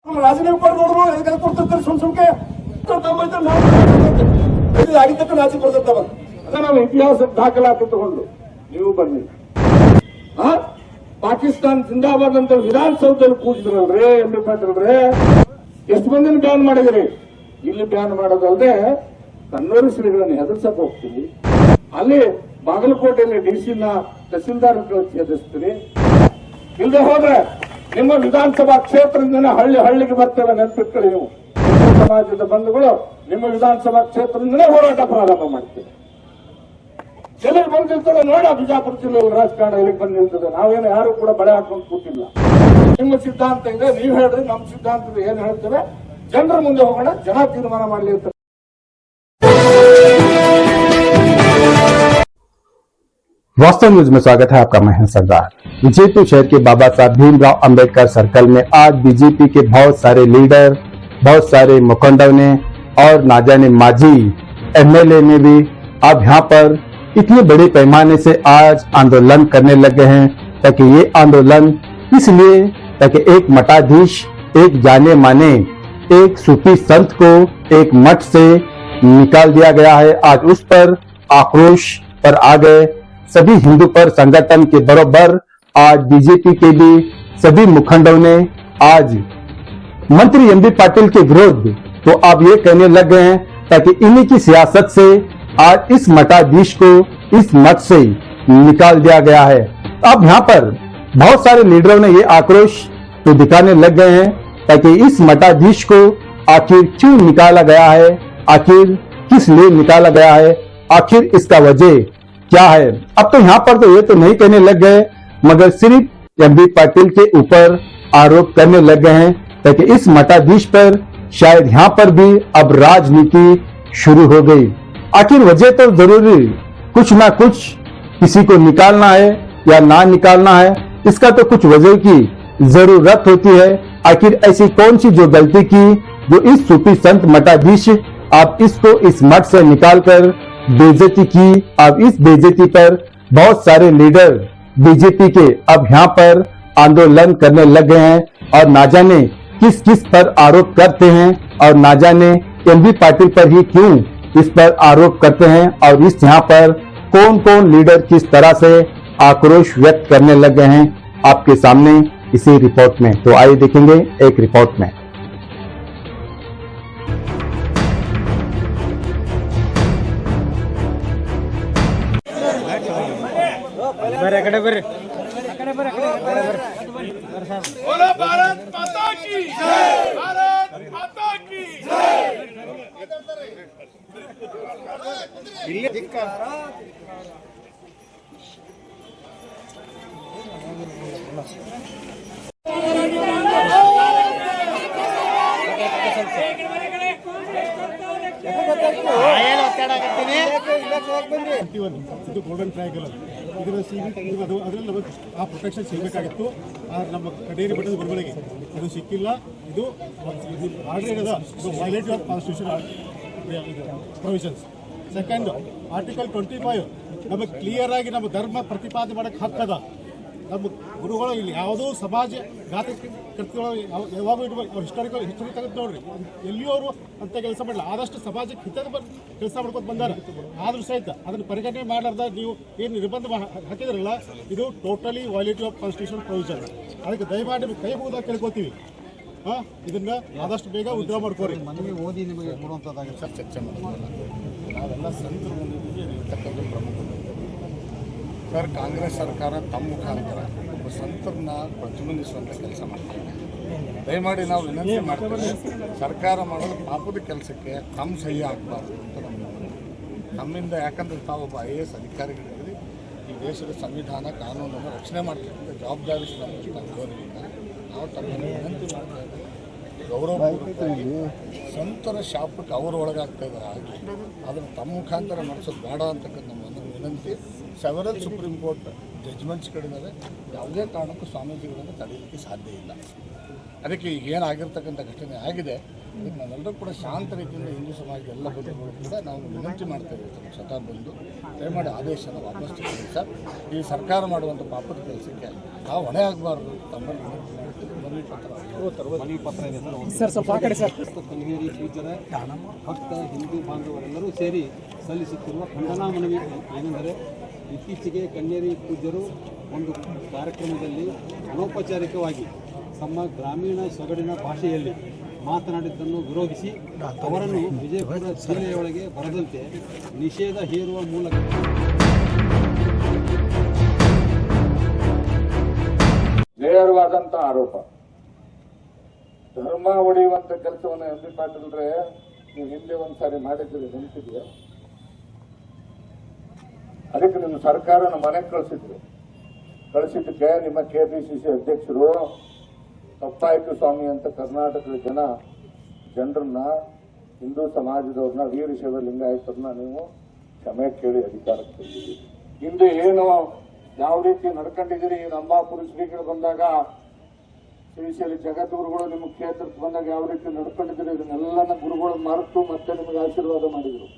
ರಾಜೀನಾಮೆ ಕೊಡ್ಬೋದು ಎದಕ್ಕೆ ಕೊಡ್ತಿರ್ತಾರೆ ಸುಮ್ಕೆ ಆಗಿದ್ದಕ್ಕೆ ರಾಜಿ ಕೊಡ್ತಿರ್ತಾವ ಅದ ನಾವು ಇತಿಹಾಸ ದಾಖಲಾತಿ ತಗೊಂಡು ನೀವು ಬನ್ನಿ. ಪಾಕಿಸ್ತಾನ ಜಿಂದಾಬಾದ್ ಅಂತ ವಿಧಾನಸೌಧದಲ್ಲಿ ಕೂತಿದ್ರಲ್ರಿ ಎಂ ಬಿ ಪಾಟೀಲ್ರೆ, ಎಷ್ಟು ಮಂದಿನ ಬ್ಯಾನ್ ಮಾಡಿದ್ರಿ? ಇಲ್ಲಿ ಬ್ಯಾನ್ ಮಾಡೋದಲ್ಲದೆ ಕನ್ನೂರು ಶ್ರೀಗಳನ್ನು ಹೆದರ್ಸಕ್ ಹೋಗ್ತೀವಿ, ಅಲ್ಲಿ ಬಾಗಲಕೋಟೆಯಲ್ಲಿ ಡಿಸಿನ ತಹಸೀಲ್ದಾರ್ ಹೆದರ್ಸ್ತೀರಿ. ಇಲ್ಲದೆ ಹೋದ್ರೆ ನಿಮ್ಮ ವಿಧಾನಸಭಾ ಕ್ಷೇತ್ರದಿಂದ ಹಳ್ಳಿ ಹಳ್ಳಿಗೆ ಬರ್ತೇವೆ, ನೆನಪಿಟ್ಕೊಳ್ಳಿ. ನೀವು ಸಮಾಜದ ಬಂಧುಗಳು ನಿಮ್ಮ ವಿಧಾನಸಭಾ ಕ್ಷೇತ್ರದಿಂದಲೇ ಹೋರಾಟ ಪ್ರಾರಂಭ ಮಾಡ್ತೇವೆ. ಎಲ್ಲಿಗೆ ಬಂದಿರ್ತದೆ ನೋಡ, ಬಿಜಾಪುರ ಜಿಲ್ಲೆಯಲ್ಲಿ ರಾಜಕಾರಣ ಎಲ್ಲಿಗೆ ಬಂದು ನಿಲ್ತದೆ. ನಾವೇನು ಯಾರು ಕೂಡ ಬಳೆ ಹಾಕೊಂಡು ಕೂತಿಲ್ಲ. ನಿಮ್ಮ ಸಿದ್ಧಾಂತ ಇದೆ, ನೀವು ಹೇಳ್ರಿ. ನಮ್ಮ ಸಿದ್ಧಾಂತದ ಏನ್ ಹೇಳ್ತೇವೆ, ಜನರ ಮುಂದೆ ಹೋಗೋಣ, ಜನ ತೀರ್ಮಾನ ಮಾಡಲಿ ಅಂತ. वास्तव न्यूज में स्वागत है आपका। मैं सरदार। विजयपुर शहर के बाबा साहब भीमराव अंबेडकर सर्कल में आज बीजेपी के बहुत सारे लीडर, बहुत सारे मुखंडों ने और ना जाने माजी एमएलए ने भी अब यहाँ पर इतने बड़े पैमाने से आज आंदोलन करने लगे हैं। ताकि ये आंदोलन इसलिए ताकि एक मठाधीश, एक जाने माने एक सूफी संत को एक मठ से निकाल दिया गया है। आज उस पर आक्रोश पर आ गए सभी हिंदू पर संगठन के बराबर। आज बीजेपी के भी सभी मुखंडों ने आज मंत्री एम बी पाटिल के विरोध तो आप ये कहने लग गए हैं ताकि इन्हीं की सियासत से आज इस मठाधीश को इस मठ से निकाल दिया गया है। अब यहाँ पर बहुत सारे लीडरों ने ये आक्रोश तो दिखाने लग गए हैं ताकि इस मठाधीश को आखिर क्यों निकाला गया है, आखिर किस लिए निकाला गया है, आखिर इसका वजह क्या है। अब तो यहाँ पर तो ये तो नहीं कहने लग गए, मगर सिर्फ एम बी पाटिल के ऊपर आरोप करने लग गए हैं ताकि इस मठाधीश पर शायद यहाँ पर भी अब राजनीति शुरू हो गई। आखिर वजह तो जरूरी कुछ ना कुछ किसी को निकालना है या ना निकालना है, इसका तो कुछ वजह की जरूरत होती है। आखिर ऐसी कौन सी जो गलती की जो इस सूफी संत मठाधीश आप इसको इस मठ से निकालकर बेइज्जती की। अब इस बेइज्जती पर बहुत सारे लीडर बीजेपी के अब यहाँ पर आंदोलन करने लग गए हैं और ना जाने किस किस पर आरोप करते हैं और ना जाने एम बी पाटिल पर ही क्यों इस पर आरोप करते हैं और इस यहाँ पर कौन कौन लीडर किस तरह से आक्रोश व्यक्त करने लग गए हैं आपके सामने इसी रिपोर्ट में। तो आइए देखेंगे एक रिपोर्ट में। बोलो भारत माता की जय, भारत माता की जय। ಇದು ಗೋಲ್ಡನ್ ಟ್ರಯಾಂಗಲ್ ಇದರ ಅದರಲ್ಲಿ ಆ ಪ್ರೊಟೆಕ್ಷನ್ ಸಿಗಬೇಕಾಗಿತ್ತು. ನಮ್ಮ ಕಡೇರಿ ಬೆಟ್ಟದ ಬರವಣಿಗೆ ಅದು ಸಿಕ್ಕಿಲ್ಲ. ಇದು ಆರ್ಡರ್ ಇರೋದ ಇದು violative of constitution provisions. Second article 25 ನಮಗೆ ಕ್ಲಿಯರ್ ಆಗಿ ನಮ್ಮ ಧರ್ಮ ಪ್ರತಿಪಾದನೆ ಮಾಡೋಕ್ಕೆ ಹಕ್ಕದ. ನಮ್ಮ ಗುರುಗಳು ಇಲ್ಲಿ ಯಾವುದೋ ಸಮಾಜ ಘಾತಿ ಕೃತ್ಯಗಳು ಯಾವಾಗೂ ಇಡಬೇಕು. ಹಿಸ್ಟರಿ ತೆಗೆದು ನೋಡ್ರಿ, ಎಲ್ಲಿಯೂ ಅವರು ಅಂತ ಕೆಲಸ ಮಾಡಲ್ಲ. ಆದಷ್ಟು ಸಮಾಜಕ್ಕೆ ಹಿತದ ಕೆಲಸ ಮಾಡ್ಕೊತ ಬಂದಾರ. ಆದರೂ ಸಹಿತ ಅದನ್ನು ಪರಿಗಣನೆ ಮಾಡಲಾರ್ದ ನೀವು ಏನು ನಿರ್ಬಂಧ ಹಾಕಿದ್ರಲ್ಲ, ಇದು ಟೋಟಲಿ ವೈಲೇಟಿವ್ ಆಫ್ ಕಾನ್ಸ್ಟಿಟ್ಯೂಷನ್ ಪ್ರೊವಿಷನ್. ಅದಕ್ಕೆ ದಯಮಾಡಿ ಕೈ ಮುಗಿದಾಗ ಕೇಳ್ಕೊತೀವಿ, ಇದನ್ನ ಆದಷ್ಟು ಬೇಗ ಉದ್ಧಾರ ಮಾಡ್ಕೋರಿ. ಮನವಿ ಓದಿ ನಿಮಗೆ ಕೊಡುವಂಥದ್ದಾಗಿ ಚರ್ಚೆ ಮಾಡೋದು ನಾವೆಲ್ಲ ಸಂತರು ಬಂದಿದ್ದೀವಿ ಇರ್ತಕ್ಕಂಥ ಪ್ರಮುಖ ಸರ್. ಕಾಂಗ್ರೆಸ್ ಸರ್ಕಾರ ತಮ್ಮ ಮುಖಾಂತರ ಒಬ್ಬ ಸಂತರನ್ನ ಪ್ರತಿಬಂಧಿಸುವಂಥ ಕೆಲಸ ಮಾಡ್ತಾರೆ. ದಯಮಾಡಿ ನಾವು ವಿನಂತಿ ಮಾಡ್ತೇವೆ, ಸರ್ಕಾರ ಮಾಡೋದು ಪಾಪದ ಕೆಲಸಕ್ಕೆ ತಮ್ಮ ಸಹಿ ಆಗಬಾರ್ದು ಅಂತ ನಮ್ಮಿಂದ. ಯಾಕಂದ್ರೆ ತಾವೊಬ್ಬ IAS ಅಧಿಕಾರಿಗಳಿದ್ದೀರಿ, ಈ ದೇಶದ ಸಂವಿಧಾನ ಕಾನೂನನ್ನು ರಕ್ಷಣೆ ಮಾಡ್ತಕ್ಕಂಥ ಜವಾಬ್ದಾರಿ ಗೌರವಿಂದ ನಾವು ತಮ್ಮನ್ನು ವಿನಂತಿ ಮಾಡ್ತಾ ಇದ್ದೀವಿ. ಗೌರವಪೂರ್ವಕವಾಗಿ ಸಂತರ ಶಾಪಕ್ಕೆ ಅವರು ಒಳಗಾಗ್ತಾ ಇದ್ದಾರೆ. ಹಾಗೆ ಅದನ್ನು ತಮ್ಮ ಮುಖಾಂತರ ನಡೆಸೋದು ಬೇಡ ಅಂತಕ್ಕಂಥ ನಮ್ಮ ವಿನಂತಿ. ಸೆವೆರಲ್ ಸುಪ್ರೀಂ ಕೋರ್ಟ್ ಜಡ್ಜ್ಮೆಂಟ್ಸ್ಗಳಿದ್ದಾವೆ, ಯಾವುದೇ ಕಾರಣಕ್ಕೂ ಸ್ವಾಮೀಜಿಗಳನ್ನು ತಡೆಯಲಿಕ್ಕೆ ಸಾಧ್ಯ ಇಲ್ಲ. ಅದಕ್ಕೆ ಈಗ ಏನಾಗಿರ್ತಕ್ಕಂಥ ಘಟನೆ ಆಗಿದೆ, ಅದಕ್ಕೆ ನಾವೆಲ್ಲರೂ ಕೂಡ ಶಾಂತ ರೀತಿಯಿಂದ ಹಿಂದೂ ಸಮಾಜದ ಎಲ್ಲ ಬಂಧುಗಳು ಕೂಡ ನಾವು ವಿನಂತಿ ಮಾಡ್ತೇವೆ. ಸ್ವತಃ ಬಂದು ದಯಮಾಡಿ ಆದೇಶನ ವಾಪಸ್ ತಗೊಳ್ಳಿ ಸರ್. ಈ ಸರ್ಕಾರ ಮಾಡುವಂಥ ಪಾಪದ ಕೆಲಸಕ್ಕೆ ನಾವು ಹೊಣೆ ಆಗಬಾರ್ದು ತಮ್ಮಲ್ಲಿ ವಿನಂತಿ ಮಾಡ್ತೀವಿ. ಮನವಿ ಪತ್ರ ಇದೆ ಸರ್ ಸ್ವಲ್ಪ ಆ ಕಡೆ ಸರ್ ಕನ್ನೇರಿ ಪೂಜ್ಯರ ಭಕ್ತ ಹಿಂದೂ ಬಾಂಧವರೆಲ್ಲರೂ ಸೇರಿ ಸಲ್ಲಿಸುತ್ತಿರುವ ಖಂಡನಾ ಮನವಿ ಏನೆಂದರೆ ಇತ್ತೀಚೆಗೆ ಕನ್ನೇರಿ ಪೂಜ್ಯರು ಒಂದು ಕಾರ್ಯಕ್ರಮದಲ್ಲಿ ಅನೌಪಚಾರಿಕವಾಗಿ ತಮ್ಮ ಗ್ರಾಮೀಣ ಸೊಗಡಿನ ಭಾಷೆಯಲ್ಲಿ ಮಾತನಾಡಿದ್ದನ್ನು ವಿರೋಧಿಸಿ ಅವರನ್ನು ವಿಜಯಪುರ ಜಿಲ್ಲೆಯೊಳಗೆ ಬರದಂತೆ ನಿಷೇಧ ಹೇರುವ ಮೂಲಕ ನೇರವಾದಂತ ಆರೋಪ. ಧರ್ಮ ಒಡೆಯುವಂತ ಕೆಲಸವನ್ನು ಎಂ ಬಿ ಪಾಟೀಲ್ರೆ ನೀವು ಹಿಂದೆ ಒಂದ್ಸಾರಿ ಮಾಡಿದ್ದೀರಿ, ನೆನಪಿದೆಯಾ? ಅದಕ್ಕೆ ನಿಮ್ಮ ಸರ್ಕಾರ ನಮ್ಮ ಮನೆಗೆ ಕಳಿಸಿದ್ದಕ್ಕೆ ನಿಮ್ಮ ಕೆಪಿಸಿಸಿ ಅಧ್ಯಕ್ಷರು ತಪ್ಪಾಯ್ತು ಸ್ವಾಮಿ ಅಂತ ಕರ್ನಾಟಕದ ಜನರನ್ನ ಹಿಂದೂ ಸಮಾಜದವ್ರನ್ನ ವೀರಶೈವ ಲಿಂಗಾಯತರನ್ನ ನೀವು ಕ್ಷಮೆ ಕೇಳಿ ಅಧಿಕಾರಕ್ಕೆ ತಂದಿದ್ದೀರಿ. ಹಿಂದೆ ಏನು ಯಾವ ರೀತಿ ನಡ್ಕೊಂಡಿದ್ದೀರಿ, ರಂಭಾಪುರ ಶ್ರೀಗಳು ಬಂದಾಗ, ಶ್ರೀಶೈಲ ಜಗದ್ಗುರುಗಳು ನಿಮ್ಮ ಕ್ಷೇತ್ರಕ್ಕೆ ಬಂದಾಗ ಯಾವ ರೀತಿ ನಡ್ಕೊಂಡಿದ್ದೀರಿ, ಇದನ್ನೆಲ್ಲನ ಗುರುಗಳು ಮರೆತು ಮತ್ತೆ ನಿಮಗೆ ಆಶೀರ್ವಾದ ಮಾಡಿದ್ರು.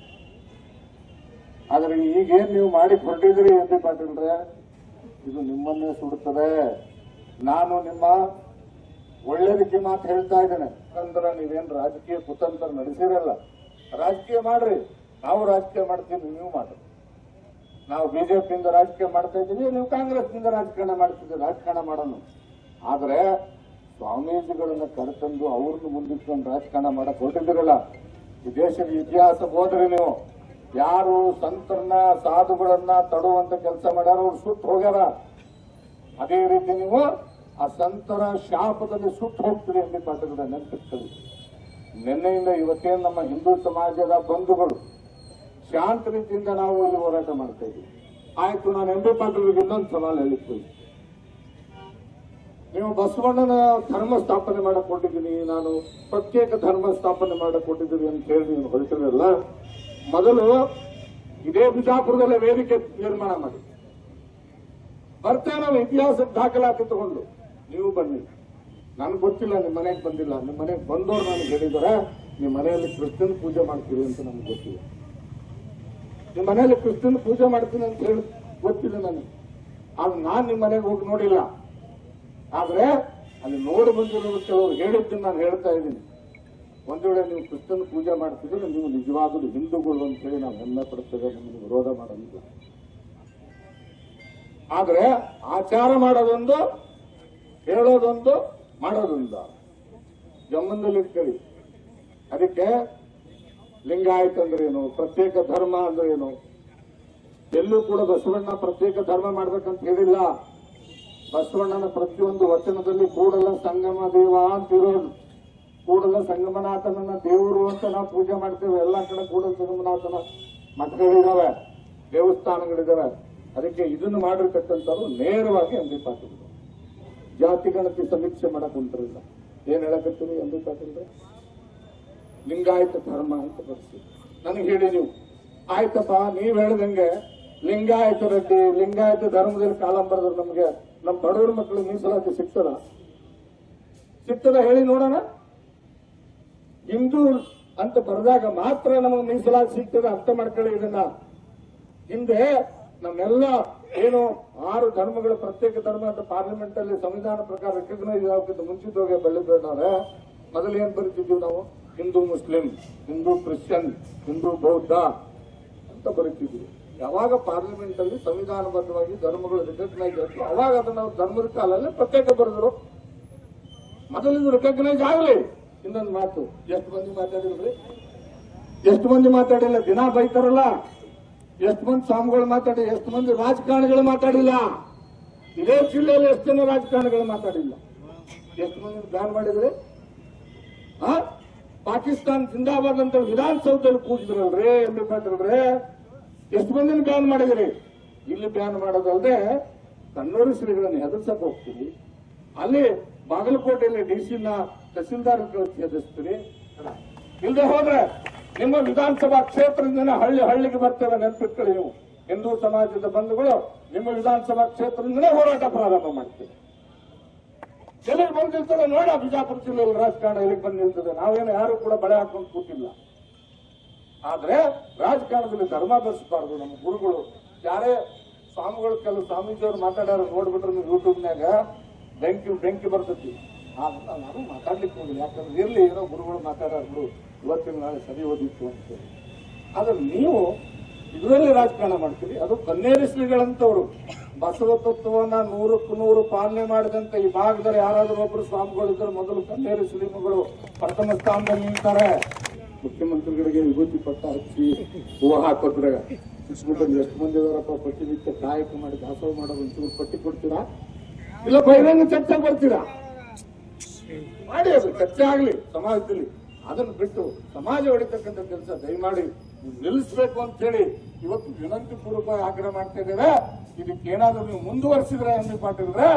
ಆದ್ರೆ ಈಗೇನ್ ನೀವು ಮಾಡಿ ಹೊರಟಿದ್ರಿ ಎಂ ಬಿ ಪಾಟೀಲ್ರೆ, ಇದು ನಿಮ್ಮನ್ನೇ ಸುಡುತ್ತದೆ. ನಾನು ನಿಮ್ಮ ಒಳ್ಳೇದಕ್ಕೆ ಮಾತು ಹೇಳ್ತಾ ಇದ್ದೇನೆ. ಯಾಕಂದ್ರೆ ನೀವೇನ್ ರಾಜಕೀಯ ಕುತಂತ್ರ ನಡೆಸಿರಲ್ಲ, ರಾಜಕೀಯ ಮಾಡ್ರಿ. ನಾವು ರಾಜಕೀಯ ಮಾಡ್ತೀವಿ, ನೀವು ಮಾಡ್ರಿ. ನಾವು ಬಿಜೆಪಿಯಿಂದ ರಾಜಕೀಯ ಮಾಡ್ತಾ ಇದ್ದೀವಿ, ನೀವು ಕಾಂಗ್ರೆಸ್ನಿಂದ ರಾಜಕಾರಣ ಮಾಡ್ತಿದ್ದೀವಿ. ರಾಜಕಾರಣ ಮಾಡೋಣ, ಆದ್ರೆ ಸ್ವಾಮೀಜಿಗಳನ್ನ ಕರೆತಂದು ಅವ್ರನ್ನ ಮುಂದಿಟ್ಕೊಂಡು ರಾಜಕಾರಣ ಮಾಡಕ್ ಹೊರಟಿದ್ದೀರಲ್ಲ, ಈ ದೇಶದ ಇತಿಹಾಸ ಹೋದ್ರಿ ನೀವು. ಯಾರು ಸಂತರನ್ನ ಸಾಧುಗಳನ್ನ ತಡುವಂತ ಕೆಲಸ ಮಾಡ್ಯಾರ ಅವ್ರು ಸುಟ್ಟು ಹೋಗ್ಯಾರ. ಅದೇ ರೀತಿ ನೀವು ಆ ಸಂತರ ಶಾಪದಲ್ಲಿ ಸುಟ್ಟು ಹೋಗ್ತೀರಿ ಎಂ ಬಿ ಪಾಟೀಲ್ ನೆನಪಿಟ್ಕೊಳ್ಳಿ. ನಿನ್ನೆಯಿಂದ ಇವತ್ತೇನು ನಮ್ಮ ಹಿಂದೂ ಸಮಾಜದ ಬಂಧುಗಳು ಶಾಂತ ರೀತಿಯಿಂದ ನಾವು ಇಲ್ಲಿ ಹೋರಾಟ ಮಾಡ್ತಾ ಇದ್ದೀವಿ. ಆಯ್ತು, ನಾನು ಎಂ ಬಿ ಪಾಟೀಲ್ಗೆ ಇನ್ನೊಂದು ಸವಾಲು ಹೇಳಿದ್ವಿ. ನೀವು ಬಸವಣ್ಣನ ಧರ್ಮ ಸ್ಥಾಪನೆ ಮಾಡಕ್ ಕೊಟ್ಟಿದ್ದೀನಿ, ನಾನು ಪ್ರತ್ಯೇಕ ಧರ್ಮ ಸ್ಥಾಪನೆ ಮಾಡಕ್ ಕೊಟ್ಟಿದ್ದೀನಿ ಅಂತ ಹೇಳಿ ನೀವು ಹೊರಟಿರಲ್ಲ. ಮೊದಲು ಇದೇ ಬಿಜಾಪುರದಲ್ಲೇ ವೇದಿಕೆ ನಿರ್ಮಾಣ ಮಾಡಿ ಬರ್ತೇವೆ ನಾವು. ಇತಿಹಾಸದ ದಾಖಲಾತಿ ತಗೊಂಡು ನೀವು ಬನ್ನಿ. ನನ್ಗೆ ಗೊತ್ತಿಲ್ಲ, ನಿಮ್ಮ ಮನೆಗೆ ಬಂದಿಲ್ಲ. ನಿಮ್ಮ ಮನೆಗೆ ಬಂದವರು ನನಗೆ ಹೇಳಿದಾರೆ ನಿಮ್ಮ ಮನೆಯಲ್ಲಿ ಕ್ರಿಶ್ಚಿಯನ್ ಪೂಜೆ ಮಾಡ್ತೀವಿ ಅಂತ ನಮ್ಗೆ ಗೊತ್ತಿಲ್ಲ. ನಿಮ್ಮ ಮನೆಯಲ್ಲಿ ಕ್ರಿಶ್ಚಿಯನ್ ಪೂಜೆ ಮಾಡ್ತೀನಿ ಅಂತ ಹೇಳಿ ಗೊತ್ತಿಲ್ಲ ನನಗೆ. ಆದ್ರೆ ನಾನು ನಿಮ್ಮ ಮನೆಗೆ ಹೋಗಿ ನೋಡಿಲ್ಲ. ಆದ್ರೆ ಅಲ್ಲಿ ನೋಡಿ ಬಂದಿರೋದು ಕೆಲವರು ಹೇಳಿದ್ದನ್ನು ನಾನು ಹೇಳ್ತಾ ಇದ್ದೀನಿ. ಒಂದು ವೇಳೆ ನೀವು ಕ್ರಿಶ್ಚಿಯನ್ ಪೂಜೆ ಮಾಡ್ತಿದ್ರೆ ನೀವು ನಿಜವಾಗಲೂ ಹಿಂದೂಗಳು ಅಂತ ಹೇಳಿ ನಾವು ಹೆಮ್ಮೆ ಪಡ್ತೇವೆ, ನಿಮಗೆ ವಿರೋಧ ಮಾಡೋದಿಲ್ಲ. ಆದ್ರೆ ಆಚಾರ ಮಾಡೋದೊಂದು, ಹೇಳೋದೊಂದು, ಮಾಡೋದೊಂದು ಗಮನದಲ್ಲಿ ಇಟ್ಕೊಳ್ಳಿ. ಅದಕ್ಕೆ ಲಿಂಗಾಯತ ಅಂದ್ರೆ ಏನು, ಪ್ರತ್ಯೇಕ ಧರ್ಮ ಅಂದ್ರೆ ಏನು, ಎಲ್ಲೂ ಕೂಡ ಬಸವಣ್ಣ ಪ್ರತ್ಯೇಕ ಧರ್ಮ ಮಾಡ್ಬೇಕಂತ ಹೇಳಿಲ್ಲ. ಬಸವಣ್ಣನ ಪ್ರತಿಯೊಂದು ವಚನದಲ್ಲಿ ಕೂಡಲ ಸಂಗಮ ದೇವ ಅಂತಿರೋದು. ಕೂಡಲ ಸಂಗಮನಾಥನನ್ನ ದೇವರು ಅಂತ ನಾವು ಪೂಜೆ ಮಾಡ್ತೇವೆ. ಎಲ್ಲಾ ಕಡೆ ಕೂಡಲ ಸಂಗಮನಾಥನ ಮಠಗಳಿದಾವೆ, ದೇವಸ್ಥಾನಗಳಿದಾವೆ. ಅದಕ್ಕೆ ಇದನ್ನು ಮಾಡಿರ್ತಕ್ಕಂಥವ್ರು ನೇರವಾಗಿ ಎಂ ಬಿ ಪಾಟೀಲ್ ಜಾತಿ ಗಣತಿ ಸಮೀಕ್ಷೆ ಮಾಡಕ್ ಹೊಂಟಿರಲಿಲ್ಲ. ಏನ್ ಹೇಳಕತ್ತೀರಿ ಎಂ ಬಿ ಪಾಟೀಲ್? ಲಿಂಗಾಯತ ಧರ್ಮ ಅಂತ ಬರ್ಸಿ ನನಗೆ ಹೇಳಿ ನೀವು. ಆಯ್ತಪ್ಪ, ನೀವ್ ಹೇಳ್ದಂಗೆ ಲಿಂಗಾಯತ ರೆಡ್ಡಿ, ಲಿಂಗಾಯತ ಧರ್ಮದಲ್ಲಿ ಕಾಲಂ ಬರೆದ್ರೆ ನಮ್ಗೆ ನಮ್ಮ ಬಡವರ ಮಕ್ಕಳು ಮೀಸಲಾತಿ ಸಿಗ್ತದ ಹೇಳಿ ನೋಡೋಣ. ಹಿಂದೂ ಅಂತ ಬರೆದಾಗ ಮಾತ್ರ ನಮಗೆ ಮೀಸಲಾತಿ ಸಿಗ್ತದೆ, ಅರ್ಥ ಮಾಡ್ಕೊಳ್ಳಿ ಇದನ್ನ. ಹಿಂದೆ ನಮ್ಮೆಲ್ಲ ಏನು 6 ಧರ್ಮಗಳು ಪ್ರತ್ಯೇಕ ಧರ್ಮ ಅಂತ ಪಾರ್ಲಿಮೆಂಟ್ ಅಲ್ಲಿ ಸಂವಿಧಾನ ಪ್ರಕಾರ ರೆಕಗ್ನೈಸ್ ಆಗೋಕ್ಕಿಂತ ಮುಂಚಿತವಾಗಿ ಬೆಳೆದ್ರೆ ಮೊದಲು ಏನ್ ಬರೀತಿದ್ವಿ ನಾವು? ಹಿಂದೂ ಮುಸ್ಲಿಂ, ಹಿಂದೂ ಕ್ರಿಶ್ಚಿಯನ್, ಹಿಂದೂ ಬೌದ್ಧ ಅಂತ ಬರೀತಿದ್ವಿ. ಯಾವಾಗ ಪಾರ್ಲಿಮೆಂಟ್ ಅಲ್ಲಿ ಸಂವಿಧಾನಬದ್ಧವಾಗಿ ಧರ್ಮಗಳು ರಿಕಗ್ನೈಸ್ ಆಯ್ತು ಅವಾಗ ಅದನ್ನ ನಾವು ಧರ್ಮದ ಕಾಲಲ್ಲಿ ಪ್ರತ್ಯೇಕ ಬರೆದ್ರು. ಮೊದಲು ಇದು ರಿಕಗ್ನೈಸ್ ಆಗಲಿ. ಇನ್ನೊಂದು ಮಾತು, ಎಷ್ಟು ಮಂದಿ ಮಾತಾಡಿದ್ರಿ? ಎಷ್ಟು ಮಂದಿ ಮಾತಾಡಿಲ್ಲ? ದಿನ ಬೈತಾರಲ್ಲ, ಎಷ್ಟು ಮಂದಿ ಸ್ವಾಮಿಗಳು ಮಾತಾಡಿ, ಎಷ್ಟು ಮಂದಿ ರಾಜಕಾರಣಿಗಳು ಮಾತಾಡಿಲ್ಲ? ಇದೇ ಜಿಲ್ಲೆಯಲ್ಲಿ ಎಷ್ಟು ಜನ ರಾಜಕಾರಣಿಗಳು ಮಾತಾಡಿಲ್ಲ? ಎಷ್ಟು ಮಂದಿ ಬ್ಯಾನ್ ಮಾಡಿದ್ರಿ? ಪಾಕಿಸ್ತಾನ್ ಜಿಂದಾಬಾದ್ ಅಂತ ವಿಧಾನಸೌಧದಲ್ಲಿ ಕೂಗಿದ್ರಲ್ರಿ ಎಂ ಬಿ ಪಾಟೀಲ್ರೆ, ಎಷ್ಟು ಮಂದಿನ ಬ್ಯಾನ್ ಮಾಡಿದ್ರಿ? ಇಲ್ಲಿ ಬ್ಯಾನ್ ಮಾಡೋದಲ್ಲದೆ ಕಣ್ಣೂರು ಶ್ರೀಗಳನ್ನು ಹೆದರ್ಸಕ್ ಹೋಗ್ತೀರಿ, ಅಲ್ಲಿ ಬಾಗಲಕೋಟೆಯಲ್ಲಿ ಡಿಸಿನ ತಹಸೀಲ್ದಾರ್ ಹೆದರ್ಸ್ತೀರಿ. ಇಲ್ಲದೆ ಹೋದ್ರೆ ನಿಮ್ಮ ವಿಧಾನಸಭಾ ಕ್ಷೇತ್ರದಿಂದ ಹಳ್ಳಿಗೆ ಬರ್ತೇವೆ, ನೆನಪಿಟ್ಕೊಳ್ಳಿ. ನೀವು ಹಿಂದೂ ಸಮಾಜದ ಬಂಧುಗಳು ನಿಮ್ಮ ವಿಧಾನಸಭಾ ಕ್ಷೇತ್ರದಿಂದಲೇ ಹೋರಾಟ ಪ್ರಾರಂಭ ಮಾಡ್ತೀವಿ. ಎಲ್ಲಿಗೆ ಬಂದಿರ್ತದೆ ನೋಡ, ಬಿಜಾಪುರ ಜಿಲ್ಲೆಯಲ್ಲಿ ರಾಜಕಾರಣ ಎಲ್ಲಿಗೆ ಬಂದು ನಿಲ್ತದೆ. ನಾವೇನು ಯಾರು ಕೂಡ ಬಳೆ ಹಾಕೊಂಡು ಕೂತಿಲ್ಲ. ಆದ್ರೆ ರಾಜಕಾರಣದಲ್ಲಿ ಧರ್ಮ ಬೆಳೆಸಬಾರ್ದು. ನಮ್ಮ ಗುರುಗಳು ಯಾರೇ ಸ್ವಾಮಿಗಳು, ಕೆಲವು ಸ್ವಾಮೀಜಿಯವರು ಮಾತಾಡ್ಯಾರ ನೋಡ್ಬಿಟ್ರೆ ನೀವು ಯೂಟ್ಯೂಬ್ನಾಗ ಬೆಂಕಿ ಬರ್ತೈತಿ. ನಾನು ಮಾತಾಡ್ಲಿಕ್ಕೆ ಹೋಗಿಲ್ಲ, ಯಾಕಂದ್ರೆ ಇರ್ಲಿ ಏನೋ ಗುರುಗಳು ಮಾತಾಡೋರು ಇವತ್ತಿನ ನಾಳೆ ಸರಿ ಓದಿತ್ತು ಅಂತ. ಆದ್ರೆ ನೀವು ಇದರಲ್ಲಿ ರಾಜಕಾರಣ ಮಾಡ್ತೀರಿ. ಅದು ಕನ್ನೇರಿ ಶ್ರೀಗಳಂತವ್ರು ಬಸವ ತತ್ವವನ್ನ 100% ಪಾಲನೆ ಮಾಡಿದಂತ ಈ ಭಾಗದಲ್ಲಿ ಯಾರಾದ್ರೂ ಒಬ್ರು ಸ್ವಾಮಿಗಳಿದ್ರೆ ಮೊದಲು ಕನ್ನೇರಿ ಶ್ರೀಗಳು ಪ್ರಥಮ ಸ್ಥಾನದಲ್ಲಿ ನಿಲ್ತಾರೆ. ಮುಖ್ಯಮಂತ್ರಿಗಳಿಗೆ ವಿಭೂತಿ ಪಟ್ಟ ಹಚ್ಚಿ ಹೂವು ಹಾಕೋದ್ರೆ ಎಷ್ಟು ಮಂದಿ ಅವರಪ್ಪ ಪ್ರತಿನಿತ್ಯ ಕಾಯಕ ಮಾಡಿ ದಾಸೋಹ ಮಾಡೋದು ಒಂಚೂರು ಪಟ್ಟಿ ಕೊಡ್ತೀರಾ? ಇಲ್ಲ ಬಹಿರಂಗ ಚರ್ಚೆ ಬರ್ತೀರಾ? ಮಾಡಿ, ಅದು ಚರ್ಚೆ ಆಗ್ಲಿ ಸಮಾಜದಲ್ಲಿ. ಅದನ್ನು ಬಿಟ್ಟು ಸಮಾಜ ಹೊಡಿತಕ್ಕಂಥ ಕೆಲಸ ದಯಮಾಡಿ ನಿಲ್ಲಿಸಬೇಕು ಅಂತ ಹೇಳಿ ಇವತ್ತು ವಿನಂತಿ ಪೂರ್ವಕ ಆಗ್ರಹ ಮಾಡ್ತಾ ಇದ್ದೇವೆ. ಇದಕ್ಕೆ ಏನಾದ್ರೂ ನೀವು ಮುಂದುವರಿಸಿದ್ರೆ ಎಂ ಪಾಟೀಲ್ರೆ,